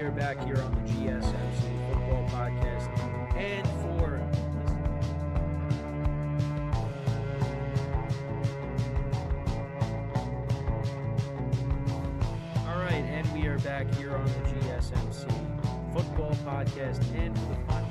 are back here on the GSMC Football Podcast. And for all right, and we are back here on the GSMC Football Podcast. And for the final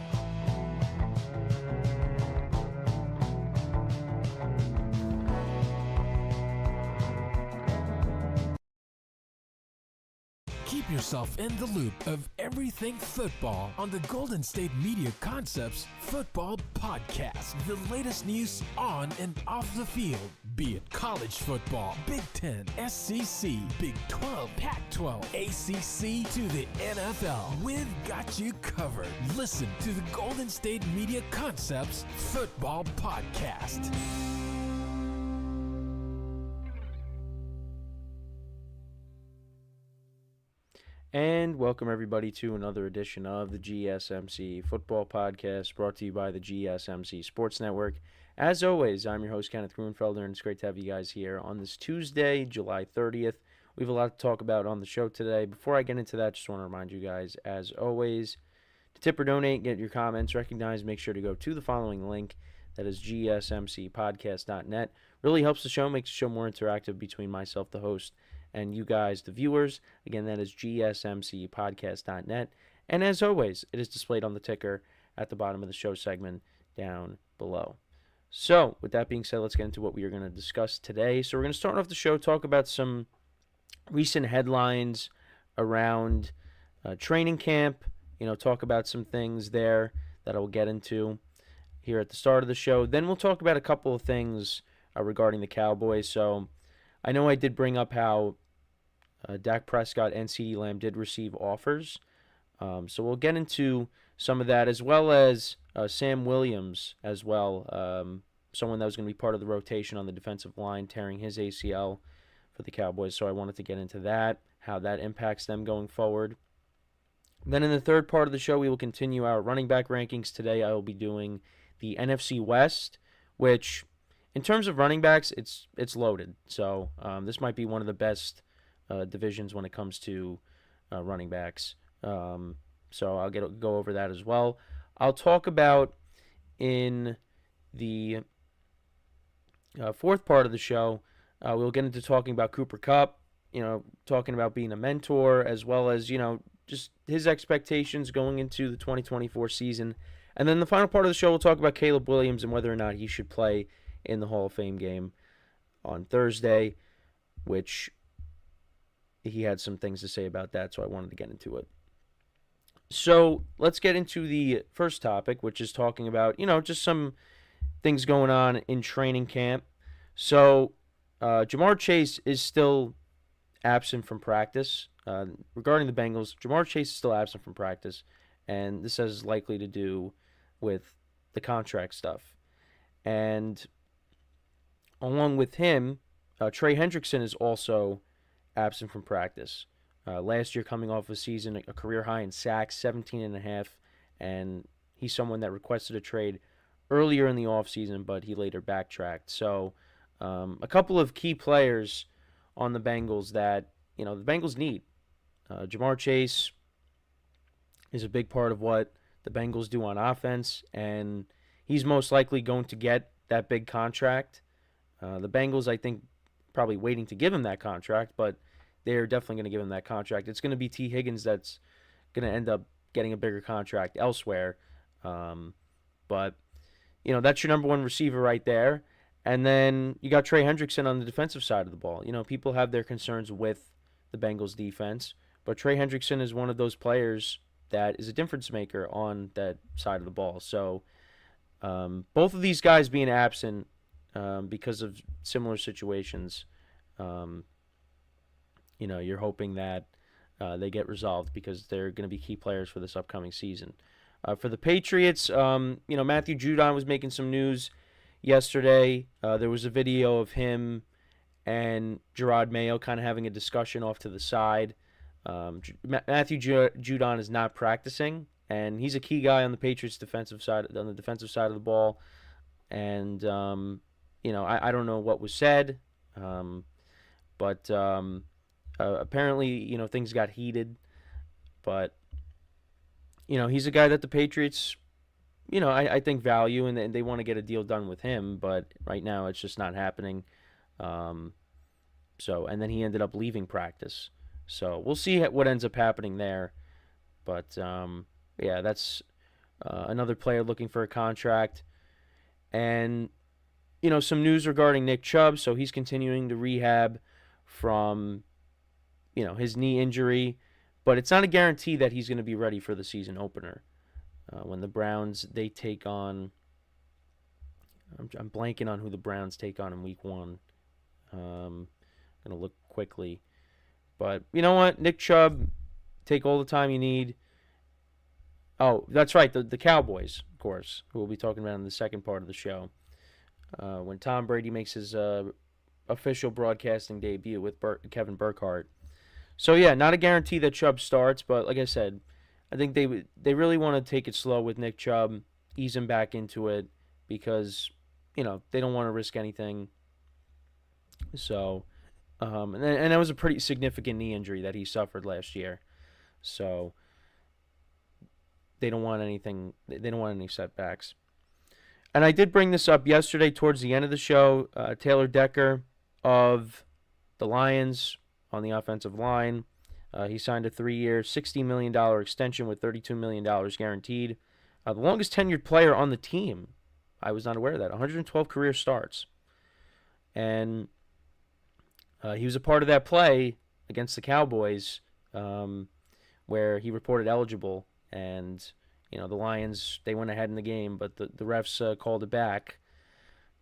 keep yourself in the loop of everything football on the Golden State Media Concepts Football Podcast. The latest news on and off the field, be it college football, Big Ten, SEC, Big 12, Pac-12, ACC to the NFL. We've got you covered. Listen to the Golden State Media Concepts Football Podcast. And welcome everybody to another edition of the GSMC Football Podcast, brought to you by the GSMC Sports Network. As always, I'm your host, Kenneth Grunfelder, and it's great to have you guys here on this Tuesday, July 30th. We have a lot to talk about on the show today. Before I get into that, just want to remind you guys, as always, to tip or donate, get your comments recognized, make sure to go to the following link. That is gsmcpodcast.net. Really helps the show, makes the show more interactive between myself, the host, and you guys, the viewers. Again, that is gsmcpodcast.net. And as always, it is displayed on the ticker at the bottom of the show segment down below. So, with that being said, let's get into what we are going to discuss today. So, we're going to start off the show, talk about some recent headlines around training camp, talk about some things there that I will get into here at the start of the show. Then we'll talk about a couple of things regarding the Cowboys. So, I know I did bring up how Dak Prescott and CeeDee Lamb did receive offers. So we'll get into some of that, as well as Sam Williams as well, someone that was going to be part of the rotation on the defensive line, tearing his ACL for the Cowboys. So I wanted to get into that, how that impacts them going forward. Then in the third part of the show, we will continue our running back rankings. Today I will be doing the NFC West, which in terms of running backs, it's loaded. So this might be one of the best divisions when it comes to running backs. So I'll go over that as well. I'll talk about in the fourth part of the show, we'll get into talking about Cooper Kupp, talking about being a mentor, as well as, just his expectations going into the 2024 season. And then the final part of the show, we'll talk about Caleb Williams and whether or not he should play in the Hall of Fame game on Thursday, which he had some things to say about that, so I wanted to get into it. So let's get into the first topic, which is talking about, just some things going on in training camp. So Ja'Marr Chase is still absent from practice. Regarding the Bengals, Ja'Marr Chase is still absent from practice, and this has likely to do with the contract stuff. And along with him, Trey Hendrickson is also absent from practice. Last year, coming off a season, a career high in sacks, 17.5, and he's someone that requested a trade earlier in the offseason, but he later backtracked. So a couple of key players on the Bengals that, the Bengals need. Ja'Marr Chase is a big part of what the Bengals do on offense, and he's most likely going to get that big contract. The Bengals, I think, probably waiting to give him that contract, but they're definitely going to give him that contract. It's going to be T. Higgins that's going to end up getting a bigger contract elsewhere. But, that's your number one receiver right there. And then you got Trey Hendrickson on the defensive side of the ball. People have their concerns with the Bengals defense, but Trey Hendrickson is one of those players that is a difference maker on that side of the ball. So both of these guys being absent because of similar situations, you're hoping that they get resolved because they're going to be key players for this upcoming season. For the Patriots, Matthew Judon was making some news yesterday. There was a video of him and Gerard Mayo kind of having a discussion off to the side. Matthew Judon is not practicing, and he's a key guy on the Patriots' defensive side of the ball. And I don't know what was said, but apparently things got heated. But he's a guy that the Patriots, I think value, and they want to get a deal done with him, but right now it's just not happening. And then he ended up leaving practice. So we'll see what ends up happening there. But, that's another player looking for a contract. And, some news regarding Nick Chubb. So he's continuing to rehab from, his knee injury. But it's not a guarantee that he's going to be ready for the season opener. When the Browns, they take on... I'm blanking on who the Browns take on in week 1. I'm going to look quickly. But you know what? Nick Chubb, take all the time you need. Oh, that's right. The Cowboys, of course, who we'll be talking about in the second part of the show. When Tom Brady makes his official broadcasting debut with Kevin Burkhardt. So, yeah, not a guarantee that Chubb starts, but like I said, I think they really want to take it slow with Nick Chubb, ease him back into it, because, they don't want to risk anything. So, and that was a pretty significant knee injury that he suffered last year. So, they don't want anything. They don't want any setbacks. And I did bring this up yesterday towards the end of the show. Taylor Decker of the Lions on the offensive line. He signed a 3-year, $60 million extension with $32 million guaranteed. The longest tenured player on the team. I was not aware of that. 112 career starts. And he was a part of that play against the Cowboys where he reported eligible. And, the Lions, they went ahead in the game, but the refs called it back.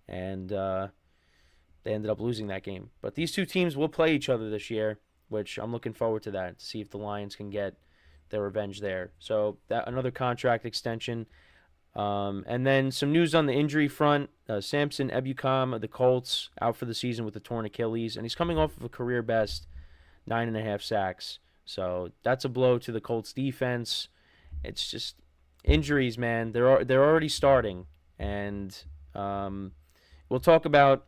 And they ended up losing that game. But these two teams will play each other this year, which I'm looking forward to that, to see if the Lions can get their revenge there. So that another contract extension. And then some news on the injury front. Samson Ebukam of the Colts out for the season with a torn Achilles, and he's coming off of a career best 9.5 sacks. So that's a blow to the Colts defense. It's just injuries, man. They're already starting, and we'll talk about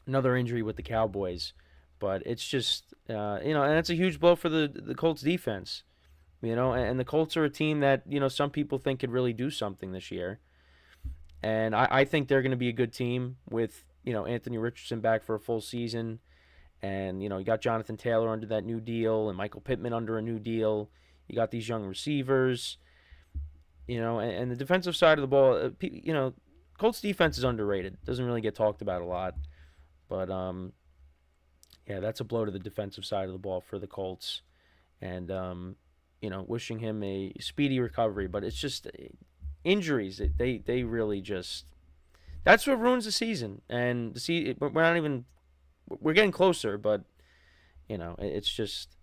another injury with the Cowboys. But it's just, and it's a huge blow for the Colts defense. And the Colts are a team that, some people think could really do something this year. And I think they're going to be a good team with, Anthony Richardson back for a full season. And, you got Jonathan Taylor under that new deal and Michael Pittman under a new deal. You got these young receivers, and the defensive side of the ball, Colts defense is underrated. Doesn't really get talked about a lot. But, yeah, that's a blow to the defensive side of the ball for the Colts. And, wishing him a speedy recovery. But it's just injuries. They really just... That's what ruins the season. And we're getting closer, but, it's just...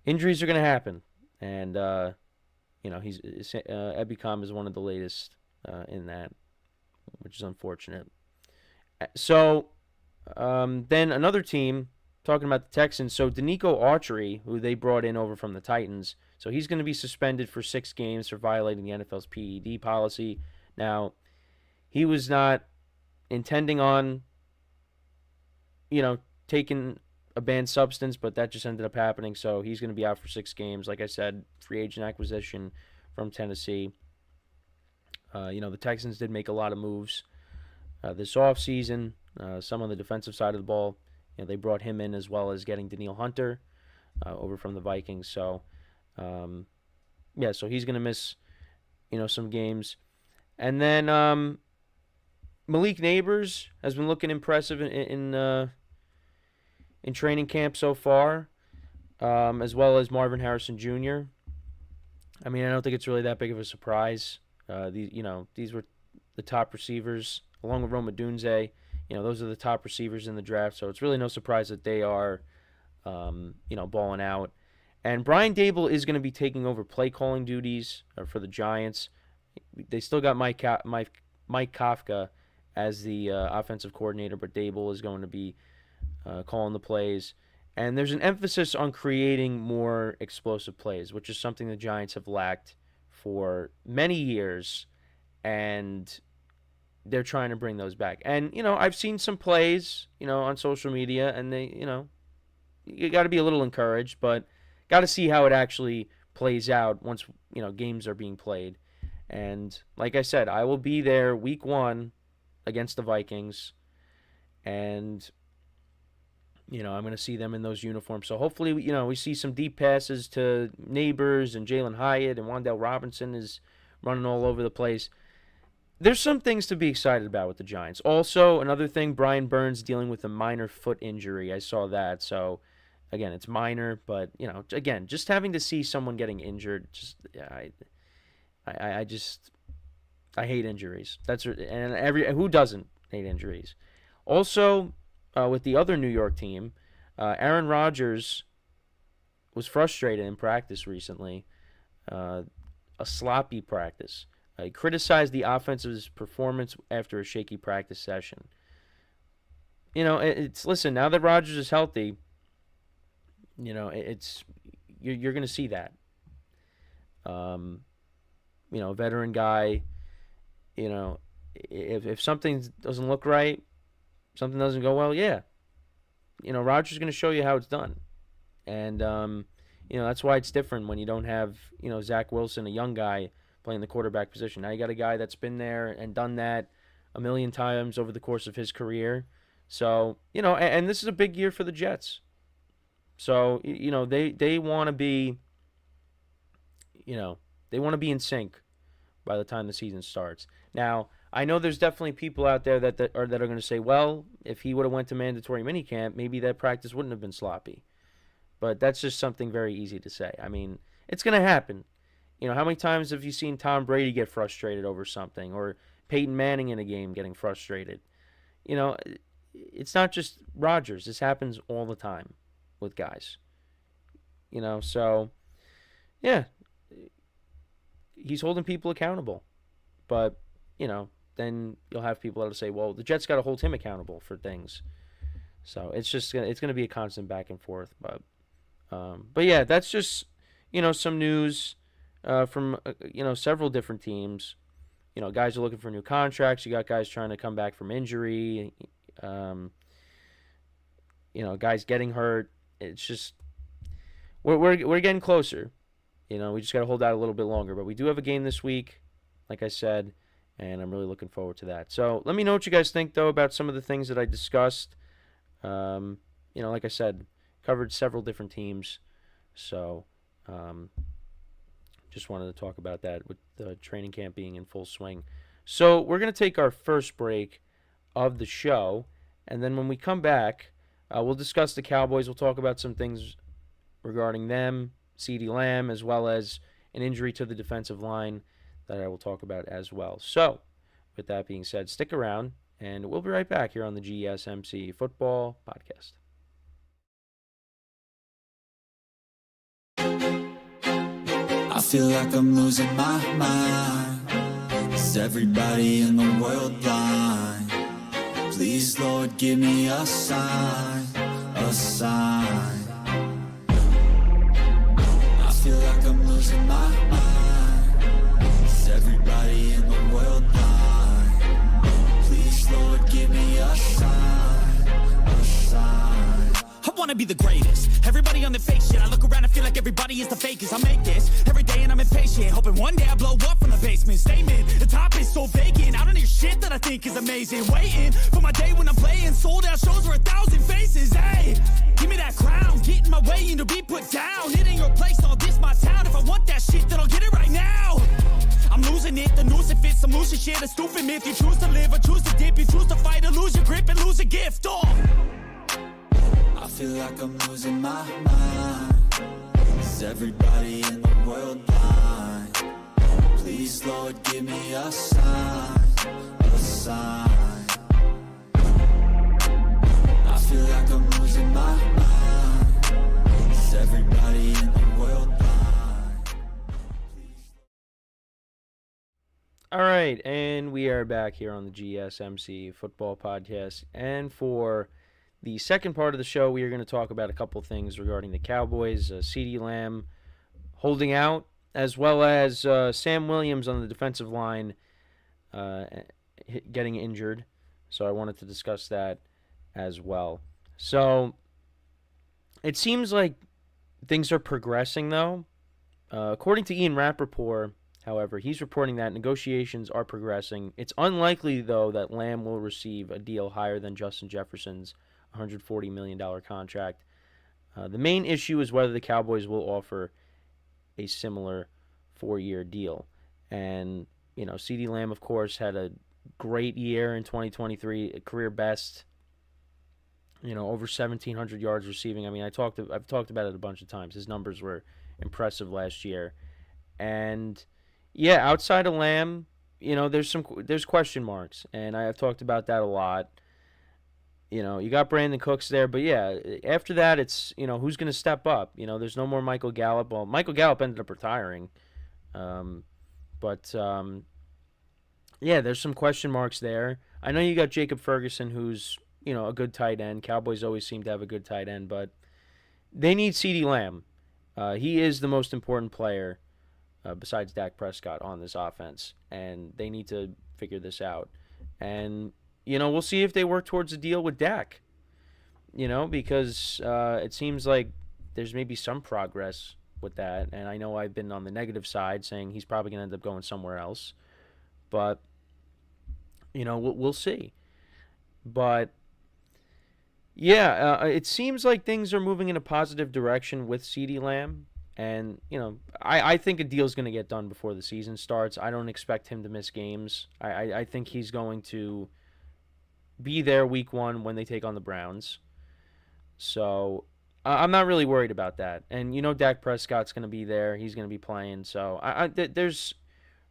Injuries are going to happen. And, Ebukam is one of the latest in that, which is unfortunate. So... then another team, talking about the Texans, so Danico Autry, who they brought in over from the Titans, so he's going to be suspended for 6 games for violating the NFL's PED policy. Now, he was not intending on, taking a banned substance, but that just ended up happening, so he's going to be out for 6 games. Like I said, free agent acquisition from Tennessee. The Texans did make a lot of moves this offseason. Some on the defensive side of the ball, they brought him in as well as getting Danielle Hunter over from the Vikings. So, so he's going to miss, some games. And then Malik Neighbors has been looking impressive in training camp so far, as well as Marvin Harrison Jr. I mean, I don't think it's really that big of a surprise. These were the top receivers, along with Rome Odunze. Those are the top receivers in the draft, so it's really no surprise that they are, balling out. And Brian Dable is going to be taking over play calling duties for the Giants. They still got Mike Kafka as the offensive coordinator, but Dable is going to be calling the plays. And there's an emphasis on creating more explosive plays, which is something the Giants have lacked for many years, and they're trying to bring those back. And, I've seen some plays, on social media, and they, you got to be a little encouraged, but got to see how it actually plays out once, games are being played. And like I said, I will be there week 1 against the Vikings. And, I'm going to see them in those uniforms. So hopefully, we see some deep passes to Neighbors and Jalen Hyatt, and Wan'Dale Robinson is running all over the place. There's some things to be excited about with the Giants. Also, another thing, Brian Burns dealing with a minor foot injury. I saw that. So, again, it's minor, but, again, just having to see someone getting injured, I hate injuries. Who doesn't hate injuries? Also, with the other New York team, Aaron Rodgers was frustrated in practice recently. A sloppy practice. He criticized the offensive's performance after a shaky practice session. Listen, now that Rodgers is healthy, you're going to see that. Veteran guy, if something doesn't look right, something doesn't go well, Rodgers is going to show you how it's done. And, that's why it's different when you don't have, Zach Wilson, a young guy, playing the quarterback position. Now you got a guy that's been there and done that a million times over the course of his career. So, and this is a big year for the Jets. So, they want to be, they want to be in sync by the time the season starts. Now, I know there's definitely people out there that are going to say, well, if he would have went to mandatory minicamp, maybe that practice wouldn't have been sloppy. But that's just something very easy to say. I mean, it's going to happen. How many times have you seen Tom Brady get frustrated over something, or Peyton Manning in a game getting frustrated? It's not just Rodgers. This happens all the time with guys. So, yeah. He's holding people accountable. But, then you'll have people that'll say, well, the Jets got to hold him accountable for things. So it's going to be a constant back and forth. But yeah, that's just, some news from, several different teams. Guys are looking for new contracts. You got guys trying to come back from injury. Guys getting hurt. It's just, we're getting closer. We just got to hold out a little bit longer. But we do have a game this week, like I said, and I'm really looking forward to that. So let me know what you guys think, though, about some of the things that I discussed. Like I said, covered several different teams. So just wanted to talk about that with the training camp being in full swing. So we're going to take our first break of the show. And then when we come back, we'll discuss the Cowboys. We'll talk about some things regarding them, CeeDee Lamb, as well as an injury to the defensive line that I will talk about as well. So, with that being said, stick around, and we'll be right back here on the GSMC Football Podcast. I feel like I'm losing my mind. Is everybody in the world blind? Please, Lord, give me a sign, a sign. I feel like I'm losing my mind. Is everybody in the world blind? Please, Lord, give me a sign, a sign. I wanna be the greatest. Everybody on the fake shit. I look around and feel like everybody is the fakest. I make this every day and I'm impatient, hoping one day I blow up from the basement. Statement, the top is so vacant. I don't hear shit that I think is amazing. Waiting for my day when I'm playing sold out shows for 1,000 faces. Hey, give me that crown, get in my way and to be put down. It ain't your place, all this my town. If I want that shit, then I'll get it right now. I'm losing it, the noose it fits. I'm losing shit, a stupid myth. You choose to live or choose to dip. You choose to fight or lose your grip and lose a gift. I feel like I'm losing my mind. Is everybody in the world blind? Please, Lord, give me a sign, a sign. I feel like I'm losing my mind. Is everybody in the world blind? All right, and we are back here on the GSMC Football Podcast. And for the second part of the show, we are going to talk about a couple things regarding the Cowboys, CeeDee Lamb holding out, as well as Sam Williams on the defensive line getting injured. So I wanted to discuss that as well. So it seems like things are progressing, though, According to Ian Rappaport, however, he's reporting that negotiations are progressing. It's unlikely, though, that Lamb will receive a deal higher than Justin Jefferson's $140 million contract. The main issue is whether the Cowboys will offer a similar 4-year deal. And, CeeDee Lamb, of course, had a great year in 2023, a career best, over 1,700 yards receiving. I mean, I've talked about it a bunch of times. His numbers were impressive last year. And, yeah, outside of Lamb, there's question marks. And I've talked about that a lot. You got Brandon Cooks there, but yeah, after that, it's, who's going to step up? There's no more Michael Gallup. Well, Michael Gallup ended up retiring. Yeah, there's some question marks there. I know you got Jacob Ferguson, who's, a good tight end. Cowboys always seem to have a good tight end, but they need CeeDee Lamb. He is the most important player besides Dak Prescott on this offense, and they need to figure this out. And we'll see if they work towards a deal with Dak, because it seems like there's maybe some progress with that. And I know I've been on the negative side saying he's probably going to end up going somewhere else. But, we'll see. But, yeah, it seems like things are moving in a positive direction with CeeDee Lamb. And, I think a deal's going to get done before the season starts. I don't expect him to miss games. I think he's going to be there week 1 when they take on the Browns. So I'm not really worried about that. And Dak Prescott's going to be there. He's going to be playing. So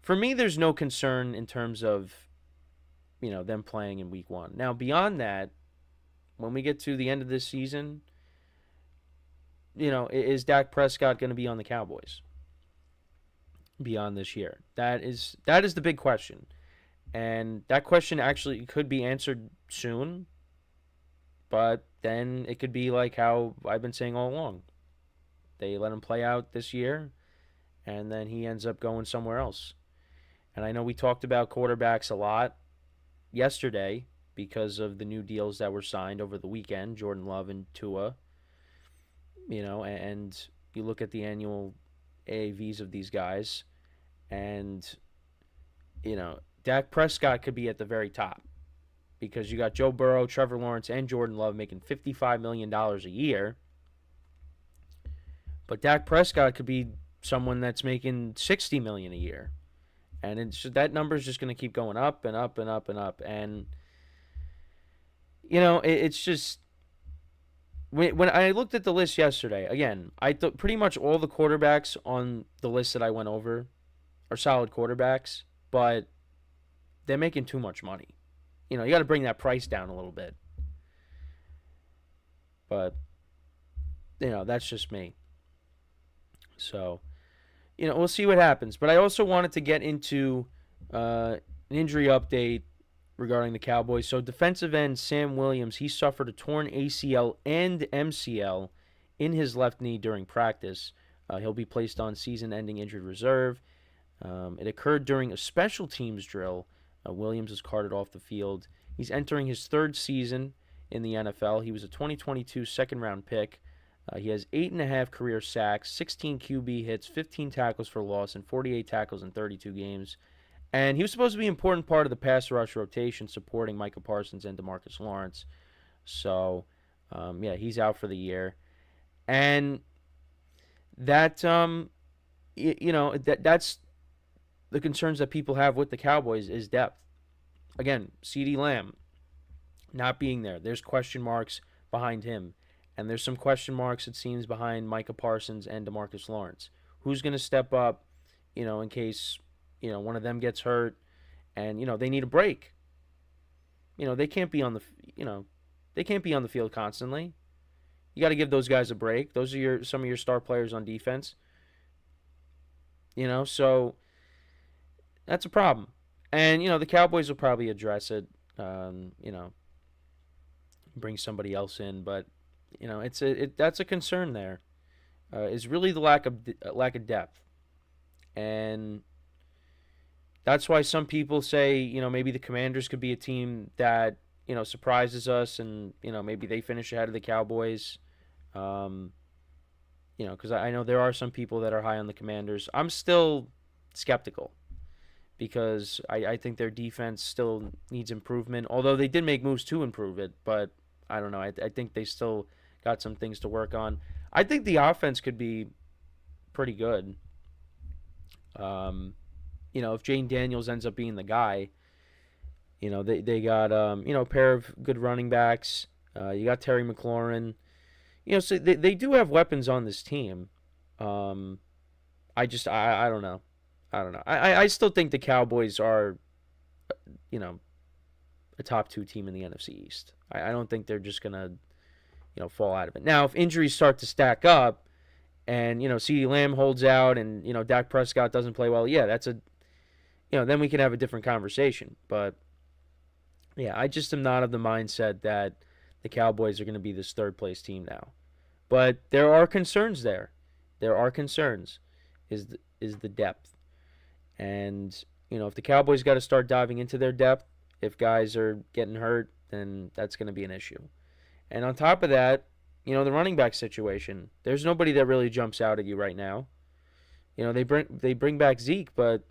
for me, there's no concern in terms of them playing in week 1. Now beyond that, when we get to the end of this season, is Dak Prescott going to be on the Cowboys beyond this year? That is the big question. And that question actually could be answered soon, but then it could be like how I've been saying all along. They let him play out this year, and then he ends up going somewhere else. And I know we talked about quarterbacks a lot yesterday because of the new deals that were signed over the weekend, Jordan Love and Tua. And you look at the annual AAVs of these guys, and, Dak Prescott could be at the very top because you got Joe Burrow, Trevor Lawrence, and Jordan Love making $55 million a year. But Dak Prescott could be someone that's making $60 million a year. And that number is just going to keep going up and up and up and up. And, it's just, when I looked at the list yesterday, again, I thought pretty much all the quarterbacks on the list that I went over are solid quarterbacks, but they're making too much money. You got to bring that price down a little bit. But, that's just me. So, we'll see what happens. But I also wanted to get into an injury update regarding the Cowboys. So, defensive end Sam Williams, he suffered a torn ACL and MCL in his left knee during practice. He'll be placed on season-ending injured reserve. It occurred during a special teams drill. Williams is carted off the field. He's entering his 3rd season in the NFL. He was a 2022 second-round pick. He has 8.5 career sacks, 16 QB hits, 15 tackles for loss, and 48 tackles in 32 games. And he was supposed to be an important part of the pass rush rotation, supporting Micah Parsons and DeMarcus Lawrence. So, he's out for the year. And that, that's the concerns that people have with the Cowboys is depth. Again, CeeDee Lamb not being there. There's question marks behind him. And there's some question marks, it seems, behind Micah Parsons and DeMarcus Lawrence. Who's going to step up, in case, one of them gets hurt and, they need a break. They can't be on the field constantly. You got to give those guys a break. Those are some of your star players on defense. So that's a problem. And, the Cowboys will probably address it, bring somebody else in. But, that's a concern there. Is really the lack of depth. And that's why some people say, maybe the Commanders could be a team that, surprises us and, maybe they finish ahead of the Cowboys. because I know there are some people that are high on the Commanders. I'm still skeptical because I think their defense still needs improvement, although they did make moves to improve it, but I don't know. I think they still got some things to work on. I think the offense could be pretty good. If Jane Daniels ends up being the guy, they got a pair of good running backs. You got Terry McLaurin. So they do have weapons on this team. I don't know. I still think the Cowboys are, a top 2 team in the NFC East. I don't think they're just gonna, fall out of it. Now, if injuries start to stack up, and CeeDee Lamb holds out, and Dak Prescott doesn't play well, yeah, that's then we can have a different conversation. But yeah, I just am not of the mindset that the Cowboys are going to be this third place team now. But there are concerns there. There are concerns. Is the depth. And, if the Cowboys got to start diving into their depth, if guys are getting hurt, then that's going to be an issue. And on top of that, the running back situation, there's nobody that really jumps out at you right now. They bring back Zeke, but,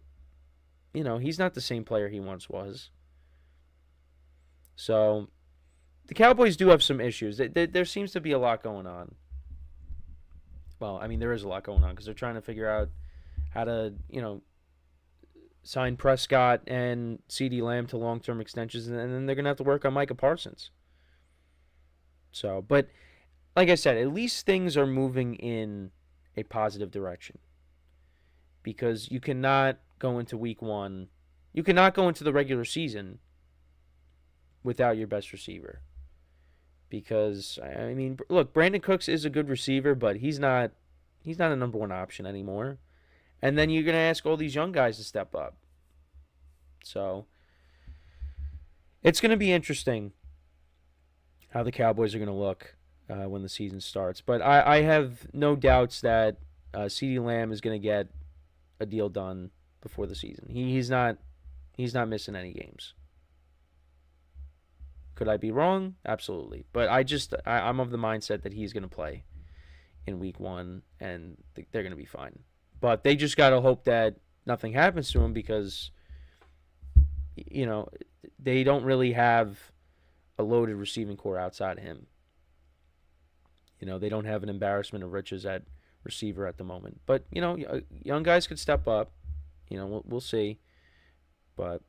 he's not the same player he once was. So the Cowboys do have some issues. There seems to be a lot going on. Well, I mean, there is a lot going on because they're trying to figure out how to, sign Prescott and CeeDee Lamb to long-term extensions, and then they're going to have to work on Micah Parsons. So, but like I said, at least things are moving in a positive direction because you cannot go into week 1. You cannot go into the regular season without your best receiver. Because, I mean, look, Brandon Cooks is a good receiver, but he's not a number 1 option anymore. And then you're going to ask all these young guys to step up. So, it's going to be interesting how the Cowboys are going to look when the season starts. But I have no doubts that CeeDee Lamb is going to get a deal done before the season. He's not missing any games. Could I be wrong? Absolutely. But I'm of the mindset that he's going to play in week 1, and they're going to be fine. But they just got to hope that nothing happens to him because, they don't really have a loaded receiving core outside of him. They don't have an embarrassment of riches at receiver at the moment. But, young guys could step up. We'll see. But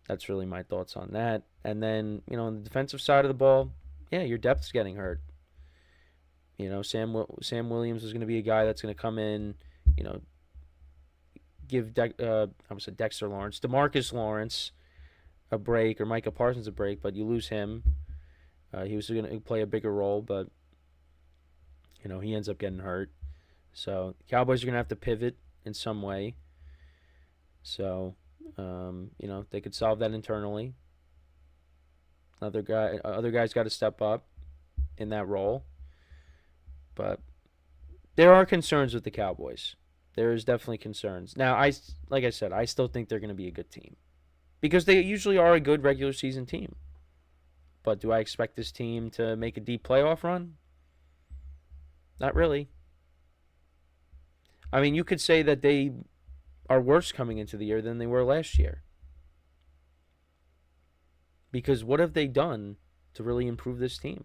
that's really my thoughts on that. And then, on the defensive side of the ball, yeah, your depth's getting hurt. Sam Williams is going to be a guy that's going to come in, give Dexter Lawrence, DeMarcus Lawrence a break, or Micah Parsons a break, but you lose him. He was going to play a bigger role, but, he ends up getting hurt. So, the Cowboys are going to have to pivot in some way. So, they could solve that internally. Other guys got to step up in that role. But there are concerns with the Cowboys. There is definitely concerns. Now, like I said, I still think they're going to be a good team because they usually are a good regular season team. But do I expect this team to make a deep playoff run? Not really. I mean, you could say that they are worse coming into the year than they were last year. Because what have they done to really improve this team?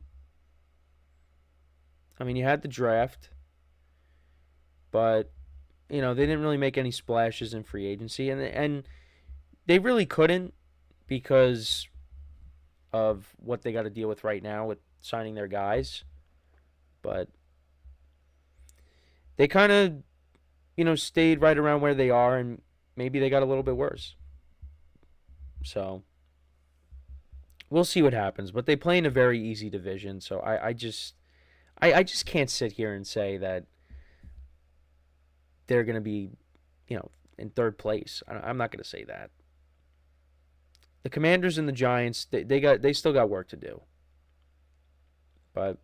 I mean, you had the draft, but, they didn't really make any splashes in free agency. And they really couldn't because of what they got to deal with right now with signing their guys. But they kind of, stayed right around where they are, and maybe they got a little bit worse. So, we'll see what happens. But they play in a very easy division, so I just can't sit here and say that they're going to be, in third place. I'm not going to say that. The Commanders and the Giants, they still got work to do. But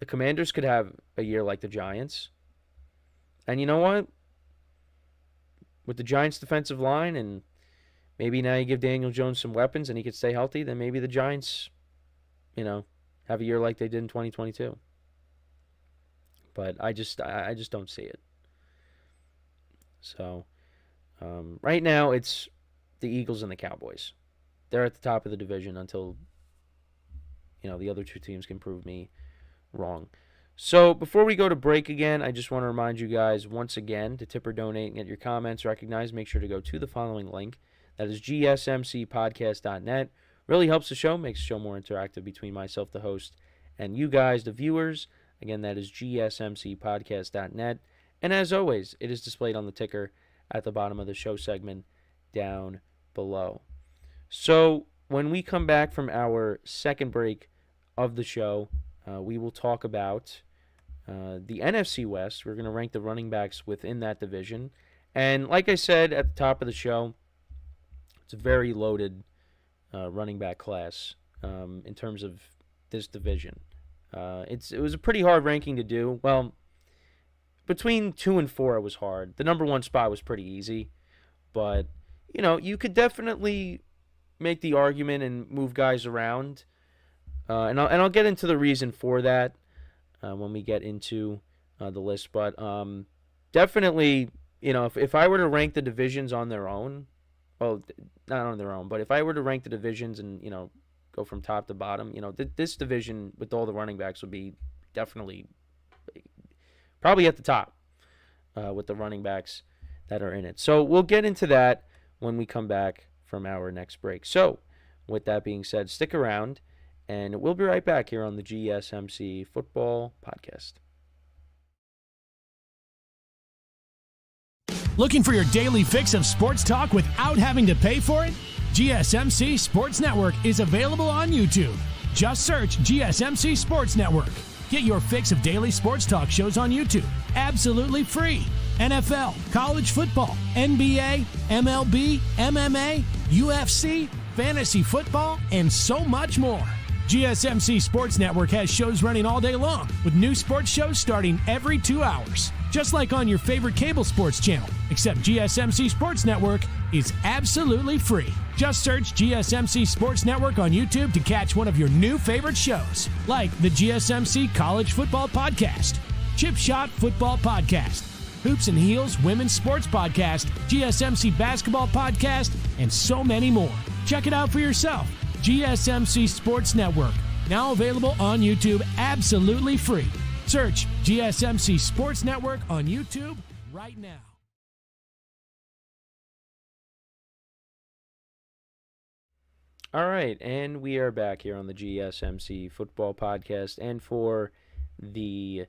the Commanders could have a year like the Giants. And you know what? With the Giants' defensive line, and maybe now you give Daniel Jones some weapons and he could stay healthy, then maybe the Giants, have a year like they did in 2022. but I just don't see it. So right now it's the Eagles and the Cowboys. They're at the top of the division until the other two teams can prove me wrong. So before we go to break again, I just want to remind you guys once again to tip or donate and get your comments recognized. Make sure to go to the following link. That is GSMCpodcast.net. Really helps the show, makes the show more interactive between myself, the host, and you guys, the viewers. Again, that is GSMCpodcast.net. And as always, it is displayed on the ticker at the bottom of the show segment down below. So when we come back from our second break of the show, we will talk about the NFC West. We're going to rank the running backs within that division. And like I said at the top of the show, it's a very loaded running back class in terms of this division. It was a pretty hard ranking to do. Well, between 2 and 4, it was hard. The number 1 spot was pretty easy. But, you could definitely make the argument and move guys around. And I'll get into the reason for that when we get into the list. But definitely, if I were to rank the divisions on their own, well, not on their own, but if I were to rank the divisions and, go from top to bottom, this division with all the running backs would be definitely probably at the top with the running backs that are in it. So we'll get into that when we come back from our next break. So with that being said, stick around. And we'll be right back here on the GSMC Football Podcast. Looking for your daily fix of sports talk without having to pay for it? GSMC Sports Network is available on YouTube. Just search GSMC Sports Network. Get your fix of daily sports talk shows on YouTube, absolutely free. NFL, college football, NBA, MLB, MMA, UFC, fantasy football, and so much more. GSMC Sports Network has shows running all day long, with new sports shows starting every 2 hours. Just like on your favorite cable sports channel, except GSMC Sports Network is absolutely free. Just search GSMC Sports Network on YouTube to catch one of your new favorite shows, like the GSMC College Football Podcast, Chip Shot Football Podcast, Hoops and Heels Women's Sports Podcast, GSMC Basketball Podcast, and so many more. Check it out for yourself. GSMC Sports Network, now available on YouTube absolutely free. Search GSMC Sports Network on YouTube right now. All right, and we are back here on the GSMC Football Podcast. And for the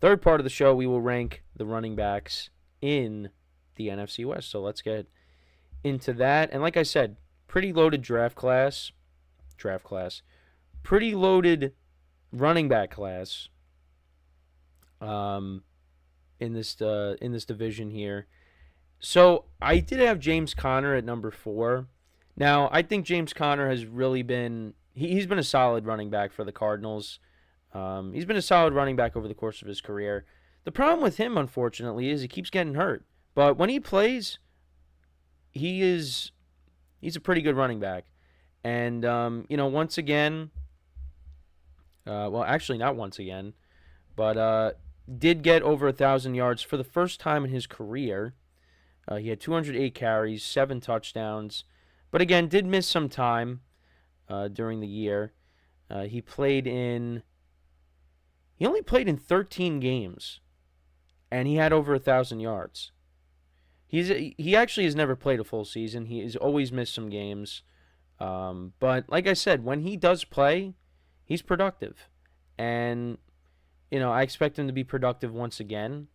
third part of the show, we will rank the running backs in the NFC West. So let's get into that. And like I said, pretty loaded draft class. Pretty loaded running back class in this division here. So I did have James Conner at number 4. Now, I think James Conner has really been he's been a solid running back for the Cardinals. He's been a solid running back over the course of his career. The problem with him, unfortunately, is he keeps getting hurt. But when he plays, he's a pretty good running back. And, once again, well, actually not once again, but did get over 1,000 yards for the first time in his career. He had 208 carries, 7 touchdowns, but again, did miss some time during the year. He only played in 13 games, and he had over 1,000 yards. He actually has never played a full season. He has always missed some games. But like I said, when he does play, he's productive. And, I expect him to be productive once again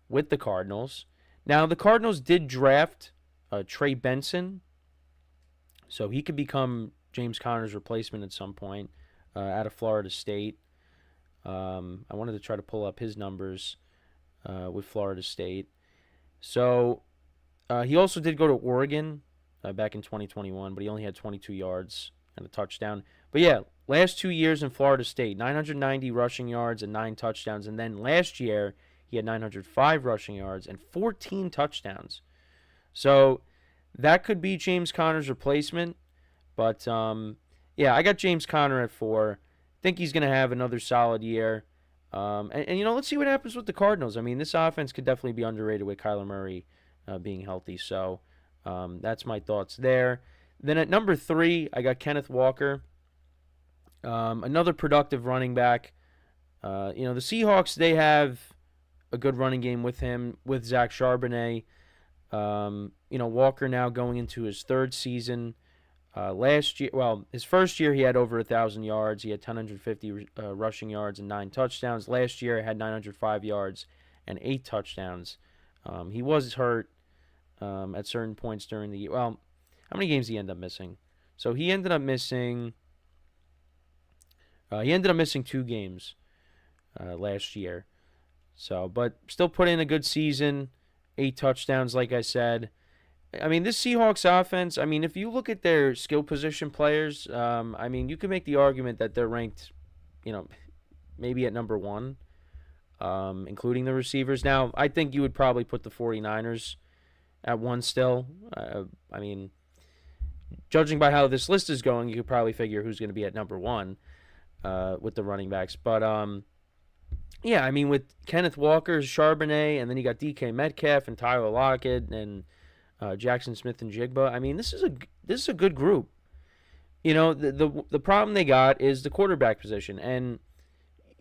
with the Cardinals. Now, the Cardinals did draft Trey Benson, so he could become James Conner's replacement at some point out of Florida State. I wanted to try to pull up his numbers with Florida State. So he also did go to Oregon back in 2021, but he only had 22 yards and a touchdown. But yeah, last 2 years in Florida State, 990 rushing yards and 9 touchdowns. And then last year, he had 905 rushing yards and 14 touchdowns. So that could be James Conner's replacement. But, yeah, I got James Conner at 4. Think he's going to have another solid year. And let's see what happens with the Cardinals. I mean, this offense could definitely be underrated with Kyler Murray being healthy. So that's my thoughts there. Then at number 3, I got Kenneth Walker, another productive running back. The Seahawks, they have a good running game with him, with Zach Charbonnet. Walker now going into his 3rd season. Last year, his first year he had over 1,000 yards. He had 1,050 rushing yards and 9 touchdowns. Last year he had 905 yards and 8 touchdowns. He was hurt at certain points during the year. Well, how many games did he end up missing? So he ended up missing 2 games last year. So, but still put in a good season, 8 touchdowns, like I said. I mean, this Seahawks offense, I mean, if you look at their skill position players, I mean, you can make the argument that they're ranked, maybe at number 1, including the receivers. Now, I think you would probably put the 49ers at 1 still. I mean, judging by how this list is going, you could probably figure who's going to be at number 1 with the running backs. But, yeah, I mean, with Kenneth Walker, Charbonnet, and then you got DK Metcalf and Tyler Lockett and Jackson Smith and Jigba. I mean, this is a good group. The problem they got is the quarterback position, and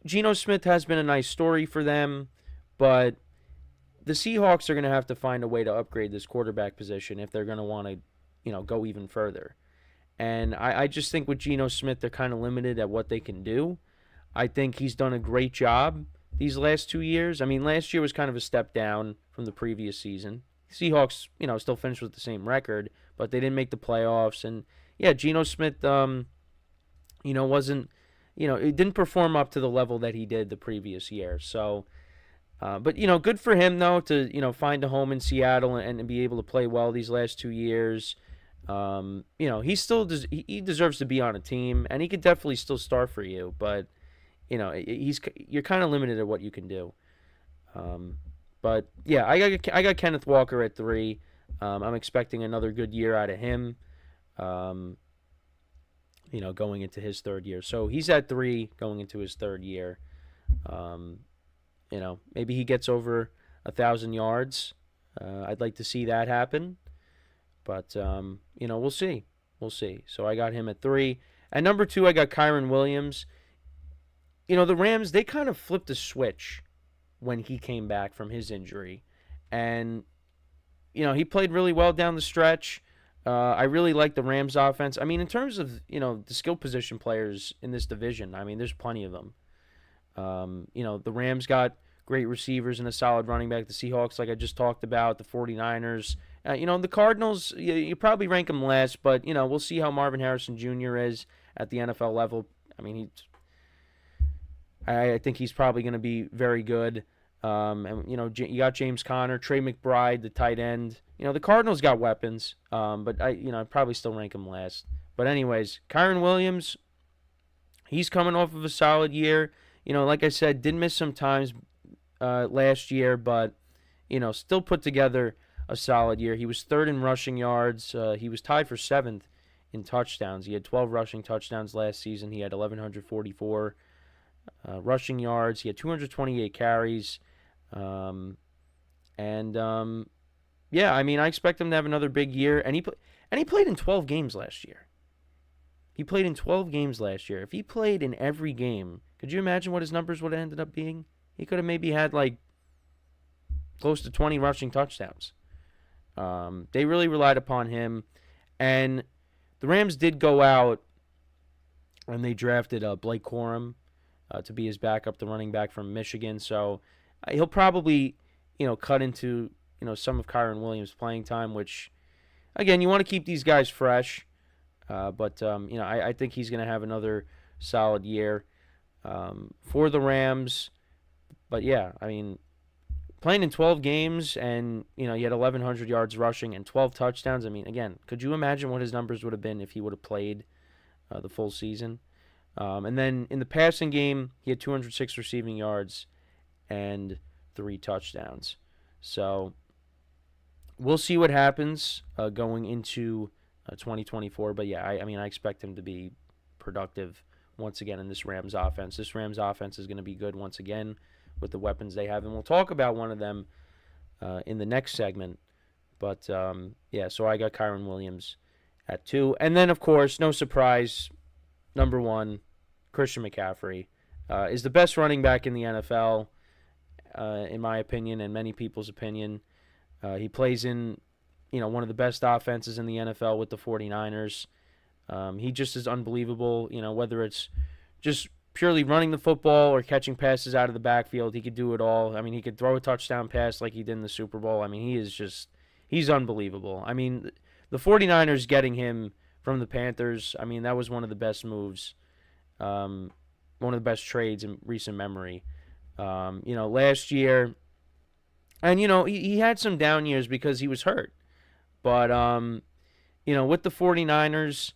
Geno Smith has been a nice story for them, but the Seahawks are going to have to find a way to upgrade this quarterback position if they're going to want to, go even further. And I just think with Geno Smith, they're kind of limited at what they can do. I think he's done a great job these last 2 years. I mean, last year was kind of a step down from the previous season. Seahawks, still finished with the same record, but they didn't make the playoffs. And, yeah, Geno Smith, wasn't, it didn't perform up to the level that he did the previous year. So, but, good for him, though, to, find a home in Seattle and be able to play well these last 2 years. He still he deserves to be on a team, and he could definitely still start for you, but, you're kind of limited at what you can do. But, yeah, I got Kenneth Walker at 3. I'm expecting another good year out of him, going into his 3rd year. So he's at 3 going into his 3rd year. Maybe he gets over 1,000 yards. I'd like to see that happen. But, we'll see. We'll see. So I got him at 3. At number 2, I got Kyren Williams. The Rams, they kind of flipped a switch when he came back from his injury. And, he played really well down the stretch. I really like the Rams offense. I mean, in terms of, the skill position players in this division, I mean, there's plenty of them. The Rams got great receivers and a solid running back. The Seahawks, like I just talked about, the 49ers. The Cardinals, you probably rank them last, but, we'll see how Marvin Harrison Jr. is at the NFL level. I mean, I think he's probably going to be very good. And you got James Conner, Trey McBride, the tight end. The Cardinals got weapons, but I'd probably still rank him last. But anyways, Kyren Williams, he's coming off of a solid year. Like I said, did miss some times last year, but still put together a solid year. He was 3rd in rushing yards. He was tied for 7th in touchdowns. He had 12 rushing touchdowns last season. He had 1,144 rushing yards. He had 228 carries. Yeah, I mean, I expect him to have another big year. And he played in 12 games last year. He played in 12 games last year. If he played in every game, could you imagine what his numbers would have ended up being? He could have maybe had like close to 20 rushing touchdowns. They really relied upon him. And the Rams did go out and they drafted Blake Corum to be his backup, the running back from Michigan. So he'll probably, cut into, some of Kyren Williams' playing time, which, again, you want to keep these guys fresh. But I think he's going to have another solid year for the Rams. But, yeah, I mean, playing in 12 games and, he had 1,100 yards rushing and 12 touchdowns. I mean, again, could you imagine what his numbers would have been if he would have played the full season? And then in the passing game, he had 206 receiving yards and 3 touchdowns. So we'll see what happens going into 2024. But, yeah, I expect him to be productive once again in this Rams offense. This Rams offense is going to be good once again with the weapons they have, and we'll talk about one of them in the next segment. But, yeah, so I got Kyren Williams at 2. And then, of course, no surprise, number 1, Christian McCaffrey is the best running back in the NFL, in my opinion and many people's opinion. He plays in, one of the best offenses in the NFL with the 49ers. He just is unbelievable, whether it's just purely running the football or catching passes out of the backfield. He could do it all. I mean, he could throw a touchdown pass like he did in the Super Bowl. I mean, he's unbelievable. I mean, the 49ers getting him from the Panthers, I mean, that was one of the best moves, one of the best trades in recent memory. Last year, and, he had some down years because he was hurt. But, with the 49ers,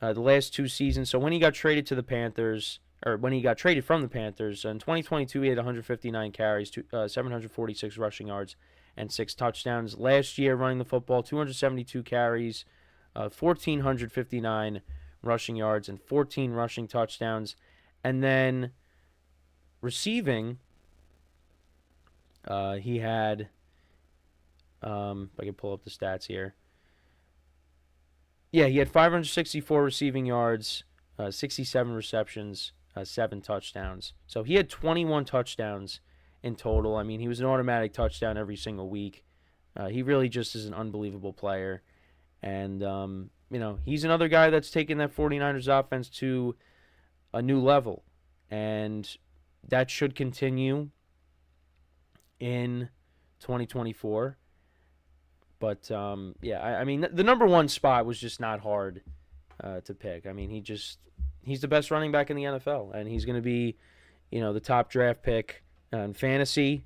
the last 2 seasons, so when he got traded to the Panthers, or when he got traded from the Panthers, in 2022 he had 159 carries, 746 rushing yards, and 6 touchdowns. Last year, running the football, 272 carries, 1,459 rushing yards, and 14 rushing touchdowns. And then receiving, he had, if I can pull up the stats here. Yeah, he had 564 receiving yards, 67 receptions, 7 touchdowns. So he had 21 touchdowns in total. I mean, he was an automatic touchdown every single week. He really just is an unbelievable player. And, he's another guy that's taken that 49ers offense to a new level. And that should continue in 2024. But, I mean, the number 1 spot was just not hard to pick. I mean, he's the best running back in the NFL, and he's going to be, the top draft pick in fantasy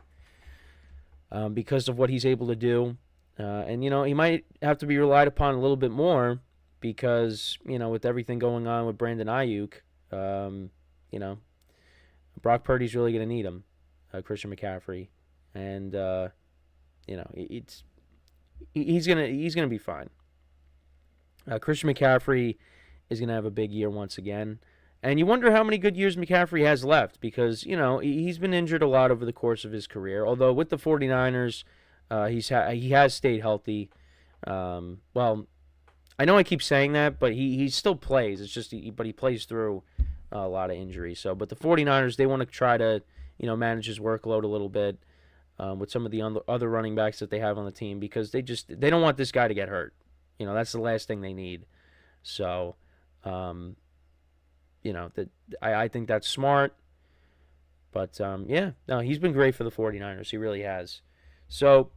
because of what he's able to do. And, he might have to be relied upon a little bit more because, with everything going on with Brandon Ayuk, Brock Purdy's really going to need him, Christian McCaffrey. And, he's gonna be fine. Christian McCaffrey is gonna have a big year once again, and you wonder how many good years McCaffrey has left because he's been injured a lot over the course of his career. Although with the 49ers, he has stayed healthy. Well, I know I keep saying that, but he still plays. It's just but he plays through a lot of injuries. So, but the 49ers, they want to try to manage his workload a little bit. With some of the other running backs that they have on the team because they don't want this guy to get hurt. That's the last thing they need. So, I think that's smart. But, he's been great for the 49ers. He really has. So,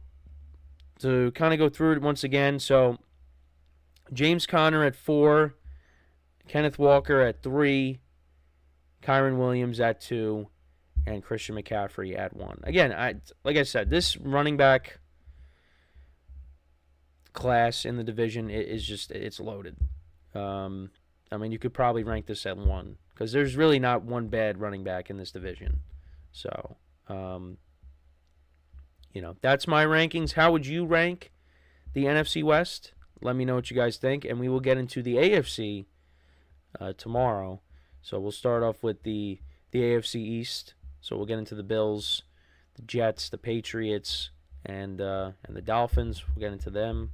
to kind of go through it once again. So, James Conner at 4, Kenneth Walker at 3, Kyren Williams at 2, and Christian McCaffrey at 1. Again, like I said, this running back class in the division is just, it's loaded. I mean, you could probably rank this at 1 because there's really not one bad running back in this division. So, that's my rankings. How would you rank the NFC West? Let me know what you guys think, and we will get into the AFC tomorrow. So we'll start off with the AFC East. So we'll get into the Bills, the Jets, the Patriots, and the Dolphins. We'll get into them.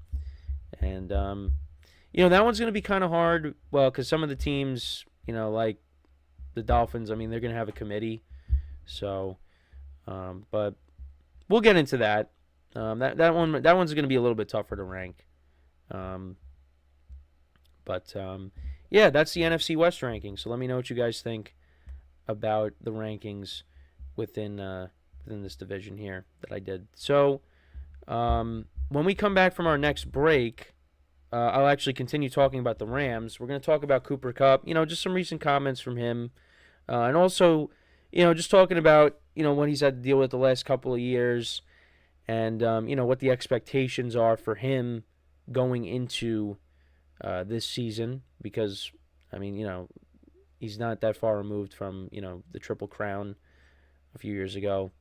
And, that one's going to be kind of hard. Well, because some of the teams, like the Dolphins, I mean, they're going to have a committee. So, but we'll get into that. That one's going to be a little bit tougher to rank. That's the NFC West ranking. So let me know what you guys think about the rankings within this division here that I did. So when we come back from our next break, I'll actually continue talking about the Rams. We're going to talk about Cooper Kupp, just some recent comments from him. And also, just talking about, what he's had to deal with the last couple of years and, what the expectations are for him going into this season because, I mean, he's not that far removed from, the Triple Crown a few years ago.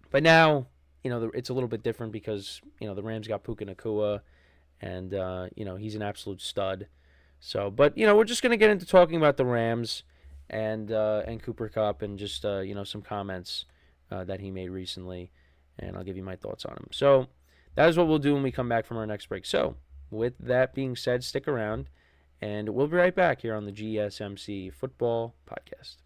But now, it's a little bit different because, the Rams got Puka Nacua, and, he's an absolute stud. So, but, we're just going to get into talking about the Rams. and Cooper Kupp, and just some comments that he made recently, and I'll give you my thoughts on him. So that is what we'll do when we come back from our next break. So with that being said, stick around, and we'll be right back here on the GSMC Football Podcast.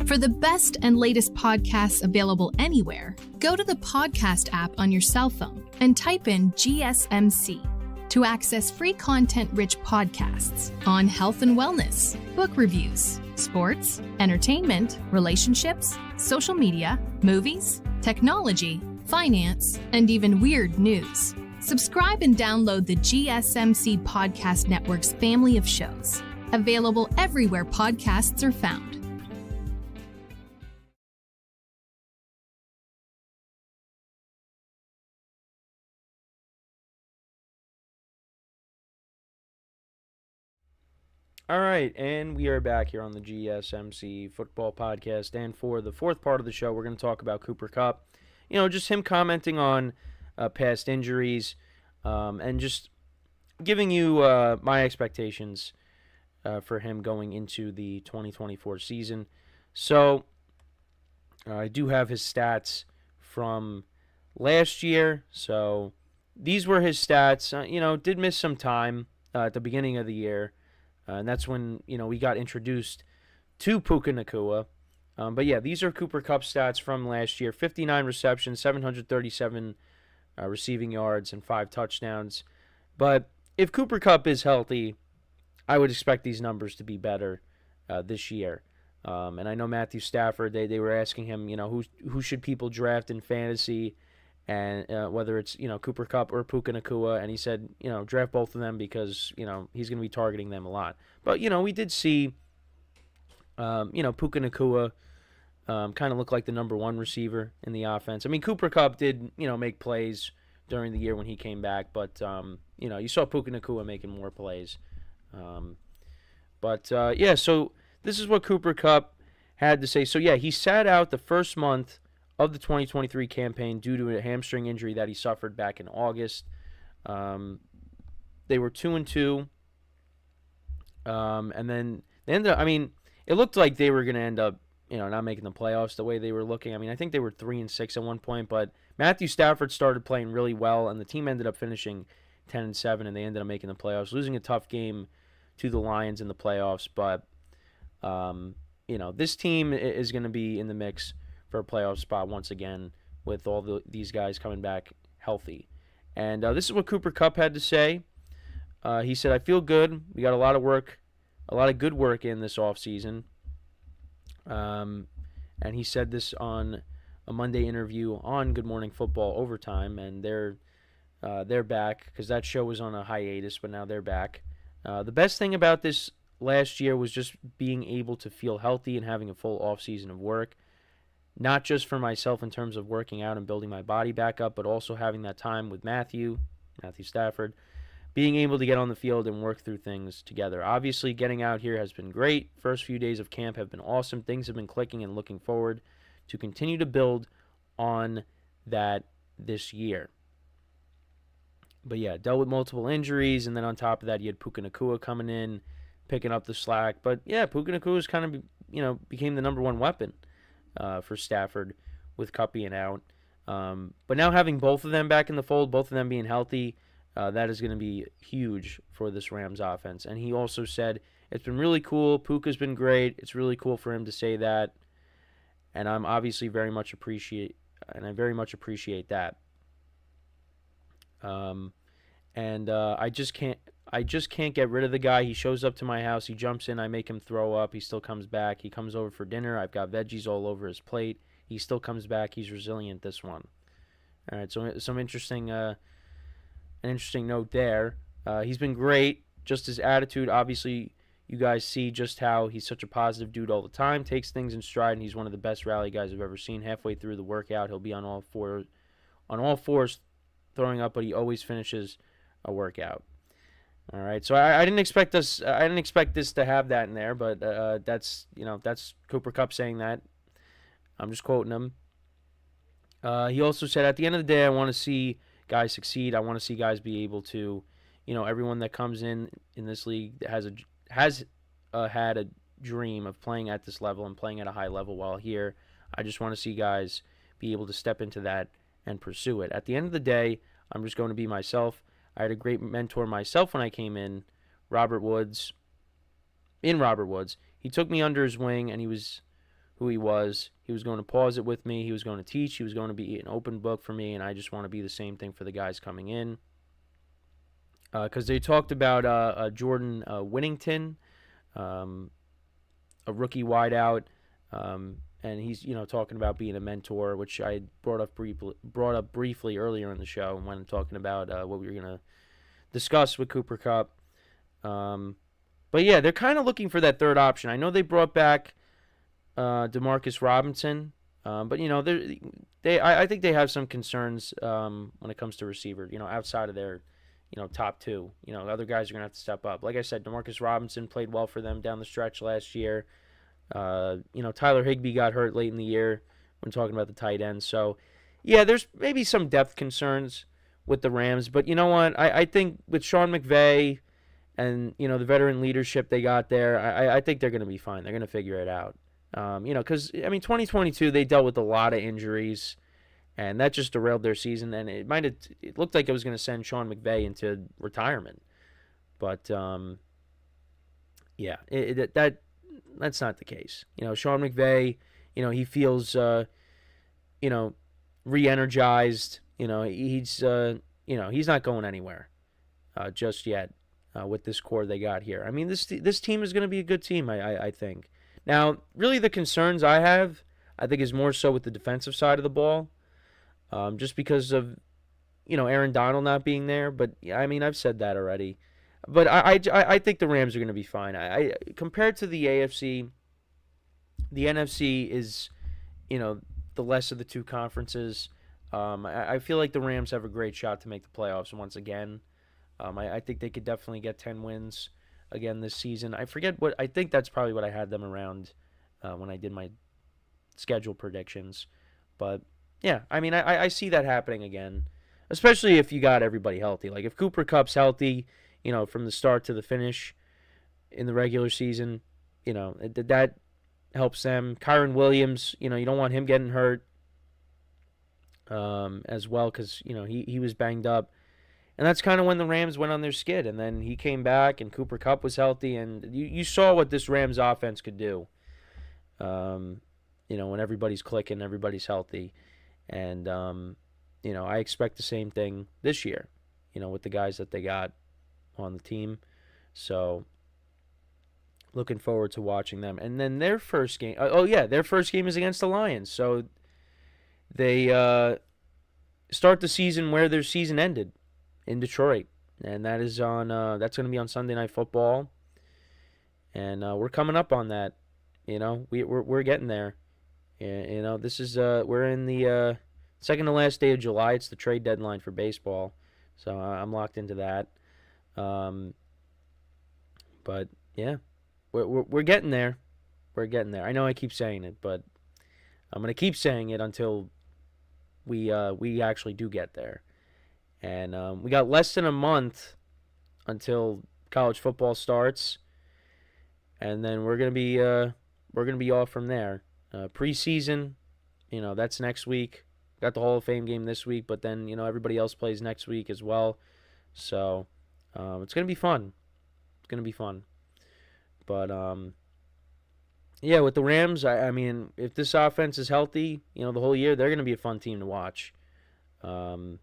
For the best and latest podcasts available anywhere, go to the podcast app on your cell phone and type in GSMC to access free content-rich podcasts on health and wellness, book reviews, sports, entertainment, relationships, social media, movies, technology, finance, and even weird news. Subscribe and download the GSMC Podcast Network's family of shows, available everywhere podcasts are found. All right, and we are back here on the GSMC Football Podcast, and for the fourth part of the show, we're going to talk about Cooper Kupp. Just him commenting on past injuries, and just giving you my expectations for him going into the 2024 season. So, I do have his stats from last year. So, these were his stats. Did miss some time at the beginning of the year. And that's when, we got introduced to Puka Nacua. But yeah, these are Cooper Kupp stats from last year. 59 receptions, 737 receiving yards, and 5 touchdowns. But if Cooper Kupp is healthy, I would expect these numbers to be better this year. And I know Matthew Stafford, they were asking him, who should people draft in fantasy, and whether it's, Cooper Kupp or Puka Nacua, and he said, draft both of them because, he's going to be targeting them a lot. But, we did see, Puka Nacua kind of look like the number one receiver in the offense. I mean, Cooper Kupp did, make plays during the year when he came back, but, you saw Puka Nacua making more plays. Yeah, so this is what Cooper Kupp had to say. So, yeah, he sat out the first month of the 2023 campaign due to a hamstring injury that he suffered back in August. They were 2-2, and then they ended up, it looked like they were going to end up, not making the playoffs the way they were looking. I think they were 3-6 at one point, but Matthew Stafford started playing really well, and the team ended up finishing 10-7, and they ended up making the playoffs, losing a tough game to the Lions in the playoffs. But, this team is going to be in the mix for a playoff spot once again with all these guys coming back healthy. And this is what Cooper Kupp had to say. He said, "I feel good. We got a lot of good work in this offseason." And he said this on a Monday interview on Good Morning Football Overtime, and they're back because that show was on a hiatus, but now they're back. The best thing about this last year was just being able to feel healthy and having a full offseason of work. Not just for myself in terms of working out and building my body back up, but also having that time with Matthew Stafford, being able to get on the field and work through things together. Obviously, getting out here has been great. First few days of camp have been awesome. Things have been clicking, and looking forward to continue to build on that this year. But yeah, dealt with multiple injuries, and then on top of that, you had Puka Nacua coming in, picking up the slack. But yeah, Puka Nacua's kind of, became the number one weapon for Stafford with Kupp being out. But now having both of them back in the fold, both of them being healthy, that is going to be huge for this Rams offense. And he also said, it's been really cool. Puka's been great. It's really cool for him to say that. And I'm obviously I very much appreciate that. I just can't get rid of the guy. He shows up to my house. He jumps in. I make him throw up. He still comes back. He comes over for dinner. I've got veggies all over his plate. He still comes back. He's resilient, this one. All right, so some interesting, an interesting note there. He's been great. Just his attitude. Obviously, you guys see just how he's such a positive dude all the time. Takes things in stride, and he's one of the best rally guys I've ever seen. Halfway through the workout, he'll be on all fours, throwing up, but he always finishes a workout. All right, so I didn't expect this to have that in there, but that's Cooper Kupp saying that. I'm just quoting him. He also said, "At the end of the day, I want to see guys succeed. I want to see guys be able to, everyone that comes in this league has had a dream of playing at this level and playing at a high level while here. I just want to see guys be able to step into that and pursue it. At the end of the day, I'm just going to be myself. I had a great mentor myself when I came in, Robert Woods. He took me under his wing, and he was who he was. He was going to pause it with me. He was going to teach. He was going to be an open book for me, and I just want to be the same thing for the guys coming in. Because they talked about Jordan Winnington, a rookie wideout, and he's talking about being a mentor, which I brought up briefly earlier in the show when talking about what we were going to discuss with Cooper Kupp. But yeah, they're kind of looking for that third option. I know they brought back Demarcus Robinson, but I think they have some concerns when it comes to receiver. Outside of their top two, other guys are gonna have to step up. Like I said, Demarcus Robinson played well for them down the stretch last year. Tyler Higbee got hurt late in the year when talking about the tight ends. So yeah, there's maybe some depth concerns with the Rams, but you know what? I think with Sean McVay and the veteran leadership they got there, I think they're gonna be fine. They're gonna figure it out. Because 2022 they dealt with a lot of injuries, and that just derailed their season. And it looked like it was going to send Sean McVay into retirement, but that's not the case. Sean McVay, he feels re-energized. He's not going anywhere just yet with this core they got here. I mean, this team is going to be a good team. I think. Now, really the concerns I have, I think, is more so with the defensive side of the ball, just because of, Aaron Donald not being there. But, I've said that already. But I think the Rams are going to be fine. Compared to the AFC, the NFC is, the less of the two conferences. I feel like the Rams have a great shot to make the playoffs once again. I think they could definitely get 10 wins again this season. I think that's probably what I had them around when I did my schedule predictions. But yeah, I see that happening again, especially if you got everybody healthy. Like if Cooper Kupp's healthy, from the start to the finish in the regular season, that helps them. Kyron Williams, you don't want him getting hurt as well, because he was banged up. And that's kind of when the Rams went on their skid. And then he came back, and Cooper Kupp was healthy. And you saw what this Rams offense could do, when everybody's clicking, everybody's healthy. And, I expect the same thing this year, with the guys that they got on the team. So, looking forward to watching them. And then their first game, their first game is against the Lions. So, they start the season where their season ended, in Detroit, and that is on. That's going to be on Sunday Night Football, and we're coming up on that. We're getting there. This is we're in the second to last day of July. It's the trade deadline for baseball, so I'm locked into that. But yeah, we're getting there. We're getting there. I know I keep saying it, but I'm going to keep saying it until we actually do get there. And we got less than a month until college football starts, and then we're gonna be off from there. Preseason, that's next week. Got the Hall of Fame game this week, but then everybody else plays next week as well. So it's gonna be fun. It's gonna be fun. But with the Rams, if this offense is healthy, the whole year, they're gonna be a fun team to watch. You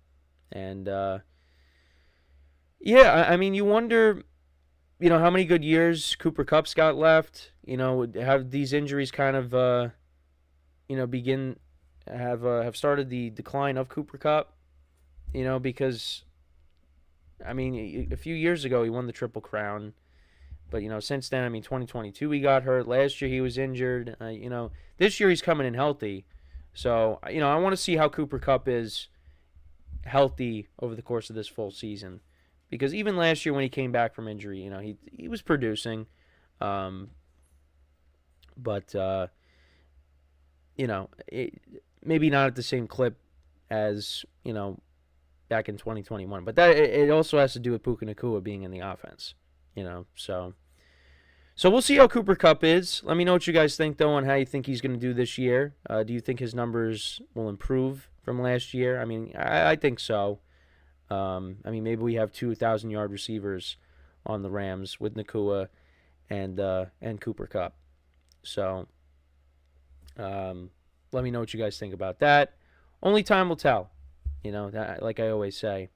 wonder, how many good years Cooper Kupp's got left. Have these injuries kind of, have started the decline of Cooper Kupp. Because, a few years ago he won the Triple Crown, but since then, 2022 he got hurt. Last year he was injured. This year he's coming in healthy. So I want to see how Cooper Kupp is healthy over the course of this full season, because even last year when he came back from injury, he was producing, but maybe not at the same clip as back in 2021. But that it also has to do with Puka Nacua being in the offense, So we'll see how Cooper Kupp is. Let me know what you guys think, though, on how you think he's going to do this year. Do you think his numbers will improve from last year? I mean, I think so. Maybe we have 2,000-yard receivers on the Rams with Nacua and Cooper Kupp. So let me know what you guys think about that. Only time will tell, like I always say.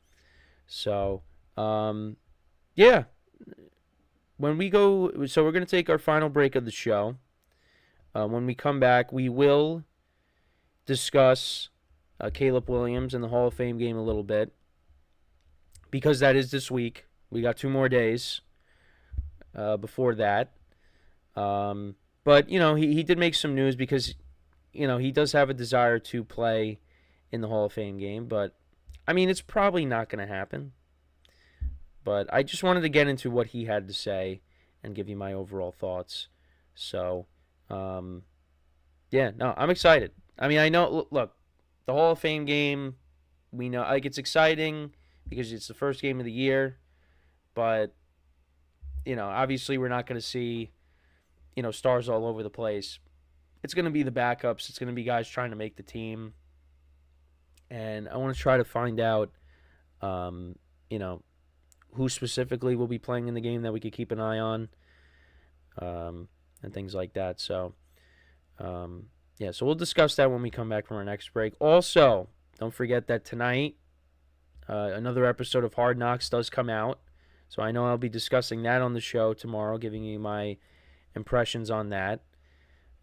So, yeah. When we go, so we're going to take our final break of the show. When we come back, we will discuss Caleb Williams and the Hall of Fame game a little bit, because that is this week. We got 2 more days before that. But, he did make some news because, he does have a desire to play in the Hall of Fame game. But, it's probably not going to happen. But I just wanted to get into what he had to say and give you my overall thoughts. So, I'm excited. I know, look, the Hall of Fame game, we know, it's exciting because it's the first game of the year. But, obviously we're not going to see, stars all over the place. It's going to be the backups. It's going to be guys trying to make the team. And I want to try to find out, who specifically will be playing in the game that we could keep an eye on, and things like that. So, so we'll discuss that when we come back from our next break. Also, don't forget that tonight, another episode of Hard Knocks does come out. So I know I'll be discussing that on the show tomorrow, giving you my impressions on that.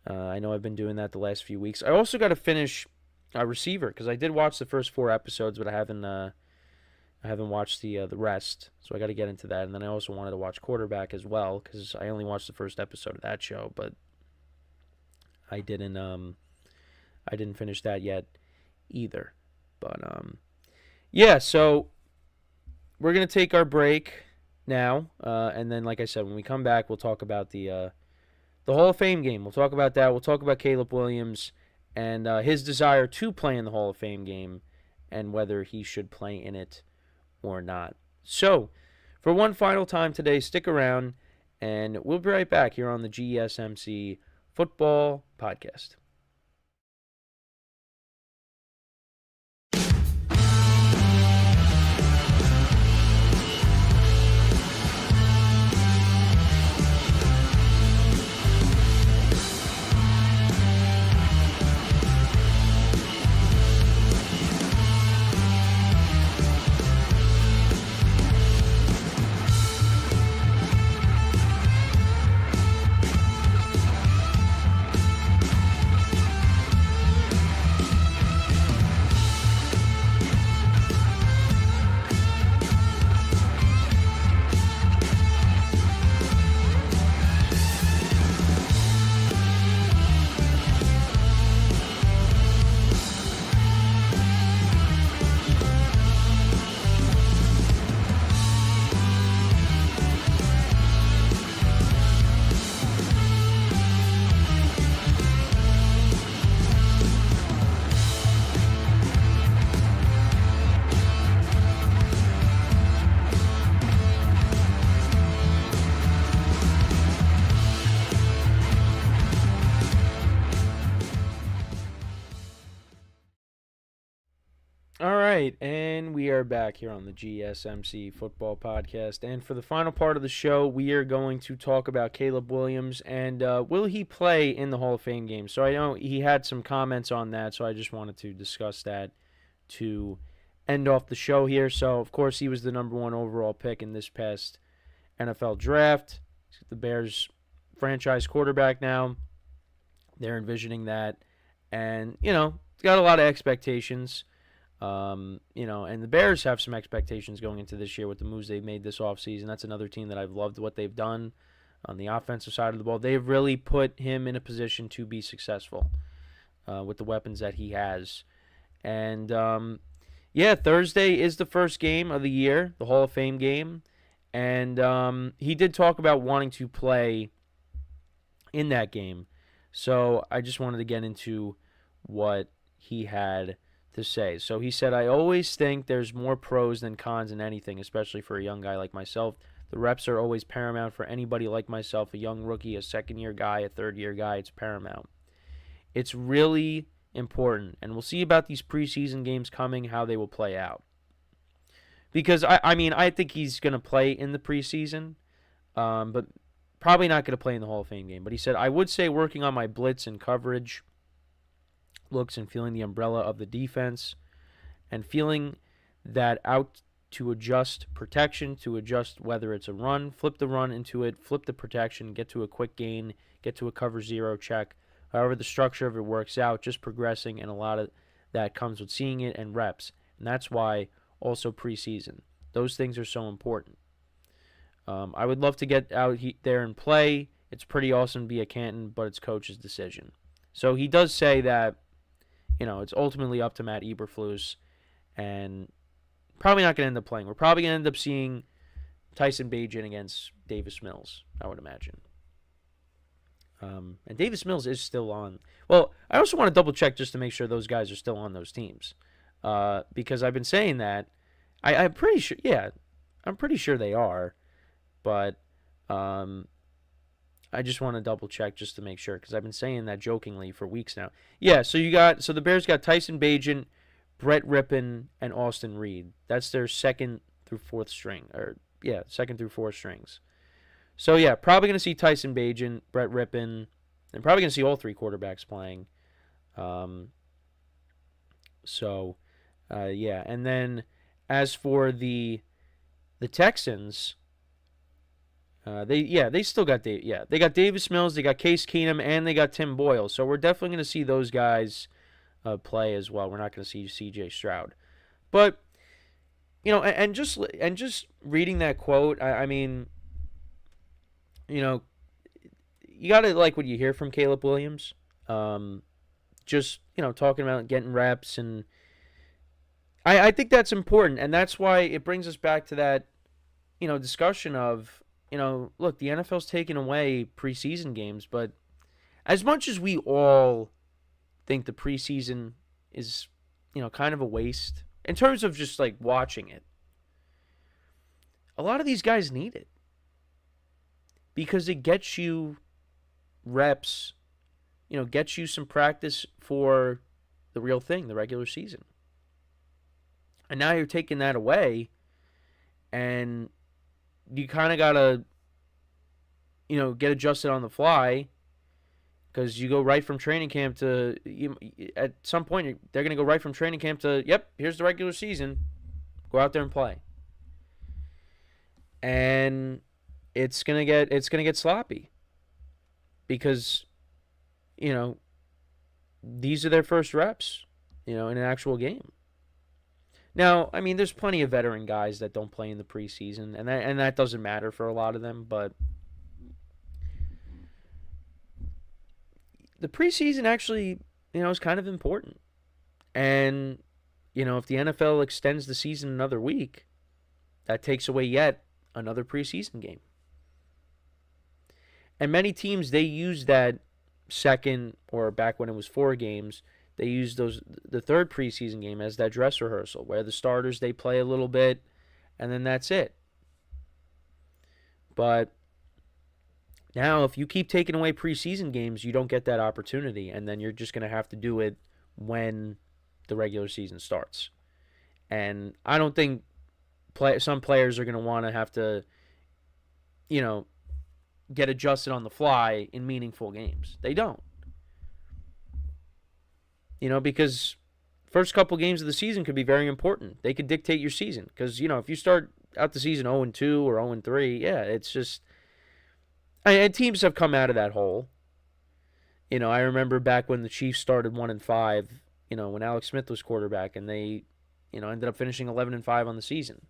I know I've been doing that the last few weeks. I also got to finish receiver, because I did watch the first 4 episodes, but I haven't watched the rest, so I got to get into that. And then I also wanted to watch quarterback as well, because I only watched the first episode of that show, but I didn't finish that yet either. But so we're gonna take our break now, and then, like I said, when we come back, we'll talk about the Hall of Fame game. We'll talk about that. We'll talk about Caleb Williams and his desire to play in the Hall of Fame game, and whether he should play in it or not. So, for one final time today, stick around, and we'll be right back here on the GSMC Football Podcast. All right, and we are back here on the GSMC Football Podcast. And for the final part of the show, we are going to talk about Caleb Williams and will he play in the Hall of Fame game. So I know he had some comments on that, so I just wanted to discuss that to end off the show here. So, of course, he was the number 1 overall pick in this past NFL draft. He's the Bears franchise quarterback now. They're envisioning that. And, he's got a lot of expectations. And the Bears have some expectations going into this year with the moves they've made this offseason. That's another team that I've loved what they've done on the offensive side of the ball. They've really put him in a position to be successful with the weapons that he has. And, Thursday is the first game of the year, the Hall of Fame game. And he did talk about wanting to play in that game. So I just wanted to get into what he had to say. So he said, I always think there's more pros than cons in anything, especially for a young guy like myself. The reps are always paramount for anybody like myself, a young rookie, a second-year guy, a third-year guy. It's paramount. It's really important, and we'll see about these preseason games coming, how they will play out. Because, I think he's going to play in the preseason, but probably not going to play in the Hall of Fame game. But he said, I would say working on my blitz and coverage looks and feeling the umbrella of the defense and feeling that out to adjust protection, to adjust whether it's a run, flip the run into it, flip the protection, get to a quick gain, get to a cover zero check. However the structure of it works out, just progressing, and a lot of that comes with seeing it and reps. And that's why also preseason. Those things are so important. I would love to get out there and play. It's pretty awesome to be at Canton, but it's coach's decision. So he does say that, it's ultimately up to Matt Eberflus, and probably not going to end up playing. We're probably going to end up seeing Tyson Bagent against Davis Mills, I would imagine. And Davis Mills is still on. Well, I also want to double check just to make sure those guys are still on those teams. Because I've been saying that. I'm pretty sure, I'm pretty sure they are. But I just want to double check just to make sure, because I've been saying that jokingly for weeks now. Yeah, so the Bears got Tyson Bagent, Brett Rippon, and Austin Reed. That's their second through fourth string. Second through fourth strings. So, probably going to see Tyson Bagent, Brett Rippon, and probably going to see all three quarterbacks playing. And then as for the Texans, they still got they got Davis Mills, they got Case Keenum, and they got Tim Boyle. So we're definitely going to see those guys play as well. We're not going to see C.J. Stroud, but and just reading that quote, you gotta like what you hear from Caleb Williams. Just talking about getting reps, and I think that's important, and that's why it brings us back to that discussion of look, the NFL's taken away preseason games, but as much as we all think the preseason is, kind of a waste in terms of just like watching it, a lot of these guys need it because it gets you reps, gets you some practice for the real thing, the regular season. And now you're taking that away, and you kind of got to, get adjusted on the fly, because you go right from training camp to, at some point, they're going to go right from training camp to, yep, here's the regular season. Go out there and play. And it's going to get sloppy because, these are their first reps, in an actual game. Now, there's plenty of veteran guys that don't play in the preseason, and that doesn't matter for a lot of them, but the preseason actually, is kind of important. And, if the NFL extends the season another week, that takes away yet another preseason game. And many teams, they use that second, or back when it was 4 games, they use the third preseason game as that dress rehearsal, where the starters, they play a little bit, and then that's it. But now, if you keep taking away preseason games, you don't get that opportunity, and then you're just going to have to do it when the regular season starts. And I don't think some players are going to want to have to, get adjusted on the fly in meaningful games. They don't. Because first couple games of the season could be very important. They could dictate your season. Because, if you start out the season 0-2 or 0-3, it's just... And teams have come out of that hole. I remember back when the Chiefs started 1-5, when Alex Smith was quarterback, and they, ended up finishing 11-5 on the season.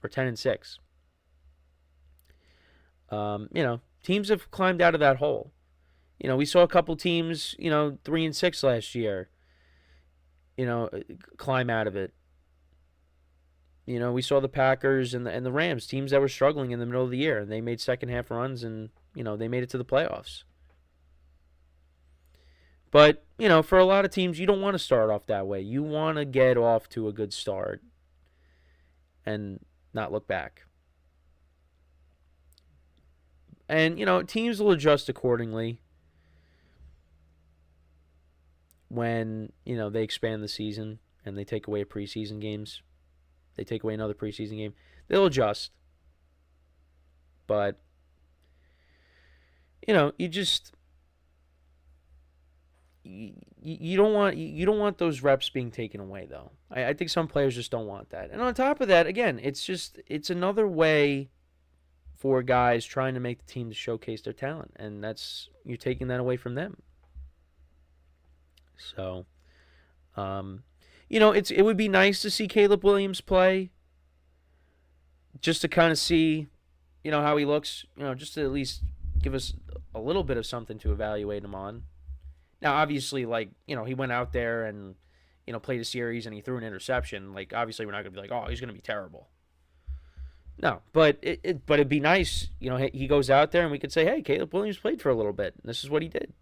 Or 10-6. Teams have climbed out of that hole. We saw a couple teams, 3-6 last year, climb out of it. We saw the Packers and the Rams, teams that were struggling in the middle of the year, and they made second half runs, and, they made it to the playoffs. But, for a lot of teams, you don't want to start off that way. You want to get off to a good start and not look back. And, teams will adjust accordingly when, they expand the season and they take away preseason games. They take away another preseason game. They'll adjust. But, you just... You don't want those reps being taken away, though. I think some players just don't want that. And on top of that, again, it's another way for guys trying to make the team to showcase their talent, and you're taking that away from them. So, it would be nice to see Caleb Williams play, just to kind of see, how he looks. Just to at least give us a little bit of something to evaluate him on. Now, obviously, he went out there and, played a series and he threw an interception. Obviously, we're not going to be like, oh, he's going to be terrible. No, but it'd be nice, he goes out there and we could say, hey, Caleb Williams played for a little bit. And this is what he did.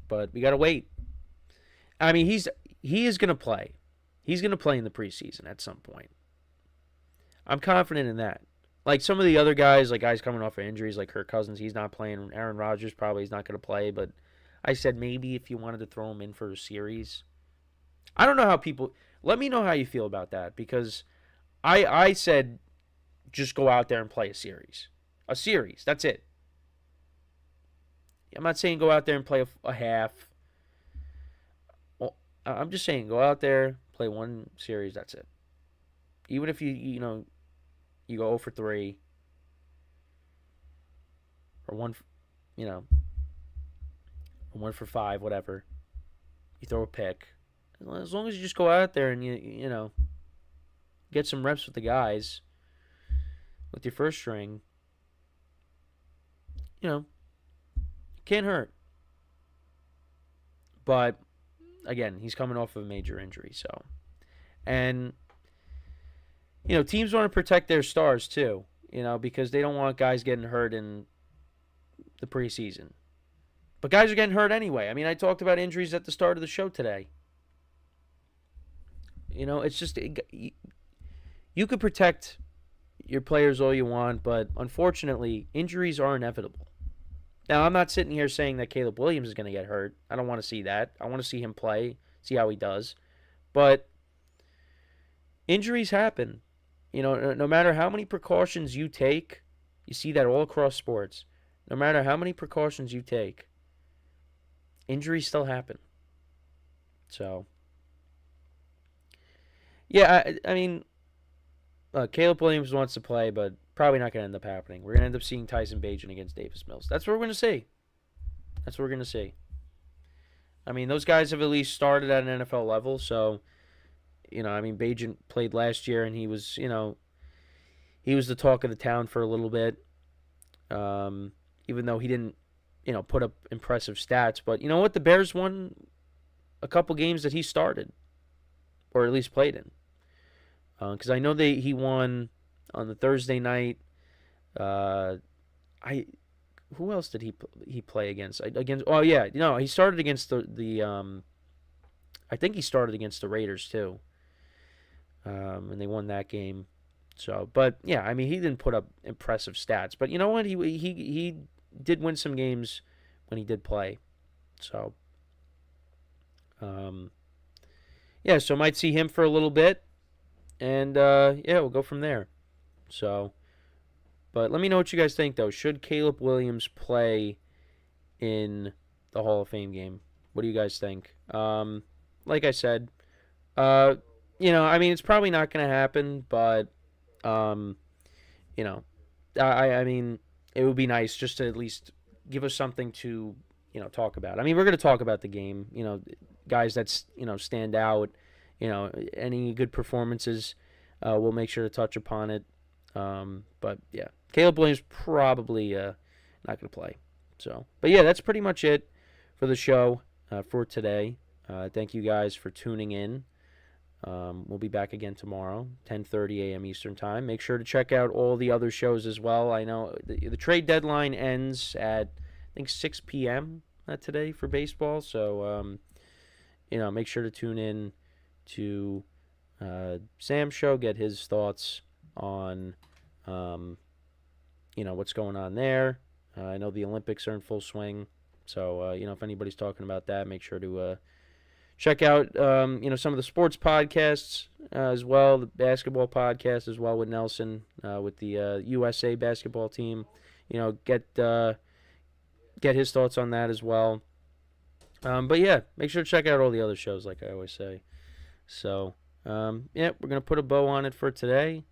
But we got to wait. I mean, he is going to play. He's going to play in the preseason at some point. I'm confident in that. Like some of the other guys, like guys coming off of injuries, like Kirk Cousins, he's not playing. Aaron Rodgers probably is not going to play. But I said maybe if you wanted to throw him in for a series. I don't know how people... Let me know how you feel about that. Because I said just go out there and play a series. A series, that's it. I'm not saying go out there and play a half. Well, I'm just saying go out there, play one series, that's it. Even if you go 0 for 3 or 1 for 5, whatever. You throw a pick. As long as you just go out there and you get some reps with the guys with your first string, can't hurt. But again, he's coming off of a major injury, so. And teams want to protect their stars too, because they don't want guys getting hurt in the preseason. But guys are getting hurt anyway. I mean, I talked about injuries at the start of the show today. It's just, you could protect your players all you want, but unfortunately, injuries are inevitable. Now, I'm not sitting here saying that Caleb Williams is going to get hurt. I don't want to see that. I want to see him play, see how he does. But injuries happen. No matter how many precautions you take, you see that all across sports. No matter how many precautions you take, injuries still happen. So, yeah, I mean, Caleb Williams wants to play, but probably not going to end up happening. We're going to end up seeing Tyson Bagent against Davis Mills. That's what we're going to see. That's what we're going to see. I mean, those guys have at least started at an NFL level, so... Bagent played last year, and he was, he was the talk of the town for a little bit, even though he didn't, put up impressive stats. But you know what? The Bears won a couple games that he started, or at least played in. Because I know he won on the Thursday night. Who else did he play against? Oh yeah, he started against the I think he started against the Raiders too. And they won that game. So, but yeah, I mean, he didn't put up impressive stats, but you know what? He did win some games when he did play. So, yeah, so might see him for a little bit, and yeah, we'll go from there. So, but let me know what you guys think though. Should Caleb Williams play in the Hall of Fame game? What do you guys think? Like I said, I mean, it's probably not going to happen, but, I mean, it would be nice just to at least give us something to, talk about. I mean, we're going to talk about the game, guys that's, stand out, any good performances, we'll make sure to touch upon it. But, yeah, Caleb Williams probably not going to play. So, but, yeah, that's pretty much it for the show for today. Thank you guys for tuning in. We'll be back again tomorrow, 10:30 a.m. Eastern Time. Make sure to check out all the other shows as well. I know the trade deadline ends at, I think, 6 p.m., today for baseball. So, make sure to tune in to Sam's show, get his thoughts on, what's going on there. I know the Olympics are in full swing. So, if anybody's talking about that, make sure to check out, some of the sports podcasts as well, the basketball podcast as well with Nelson, with the USA basketball team. Get his thoughts on that as well. But yeah, make sure to check out all the other shows, like I always say. So, we're going to put a bow on it for today.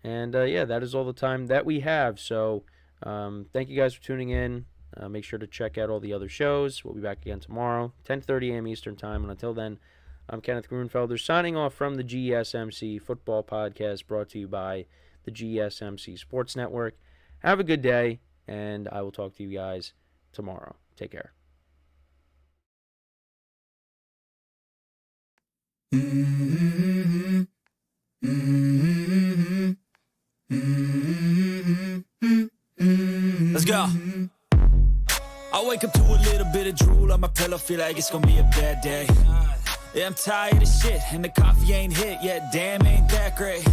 And, that is all the time that we have. So, thank you guys for tuning in. Make sure to check out all the other shows. We'll be back again tomorrow, 10:30 a.m. Eastern Time. And until then, I'm Kenneth Grunfelder signing off from the GSMC Football Podcast, brought to you by the GSMC Sports Network. Have a good day, and I will talk to you guys tomorrow. Take care. Let's go. I wake up to a little bit of drool on my pillow, feel like it's gonna be a bad day. Yeah, I'm tired of shit, and the coffee ain't hit yet, damn, ain't that great.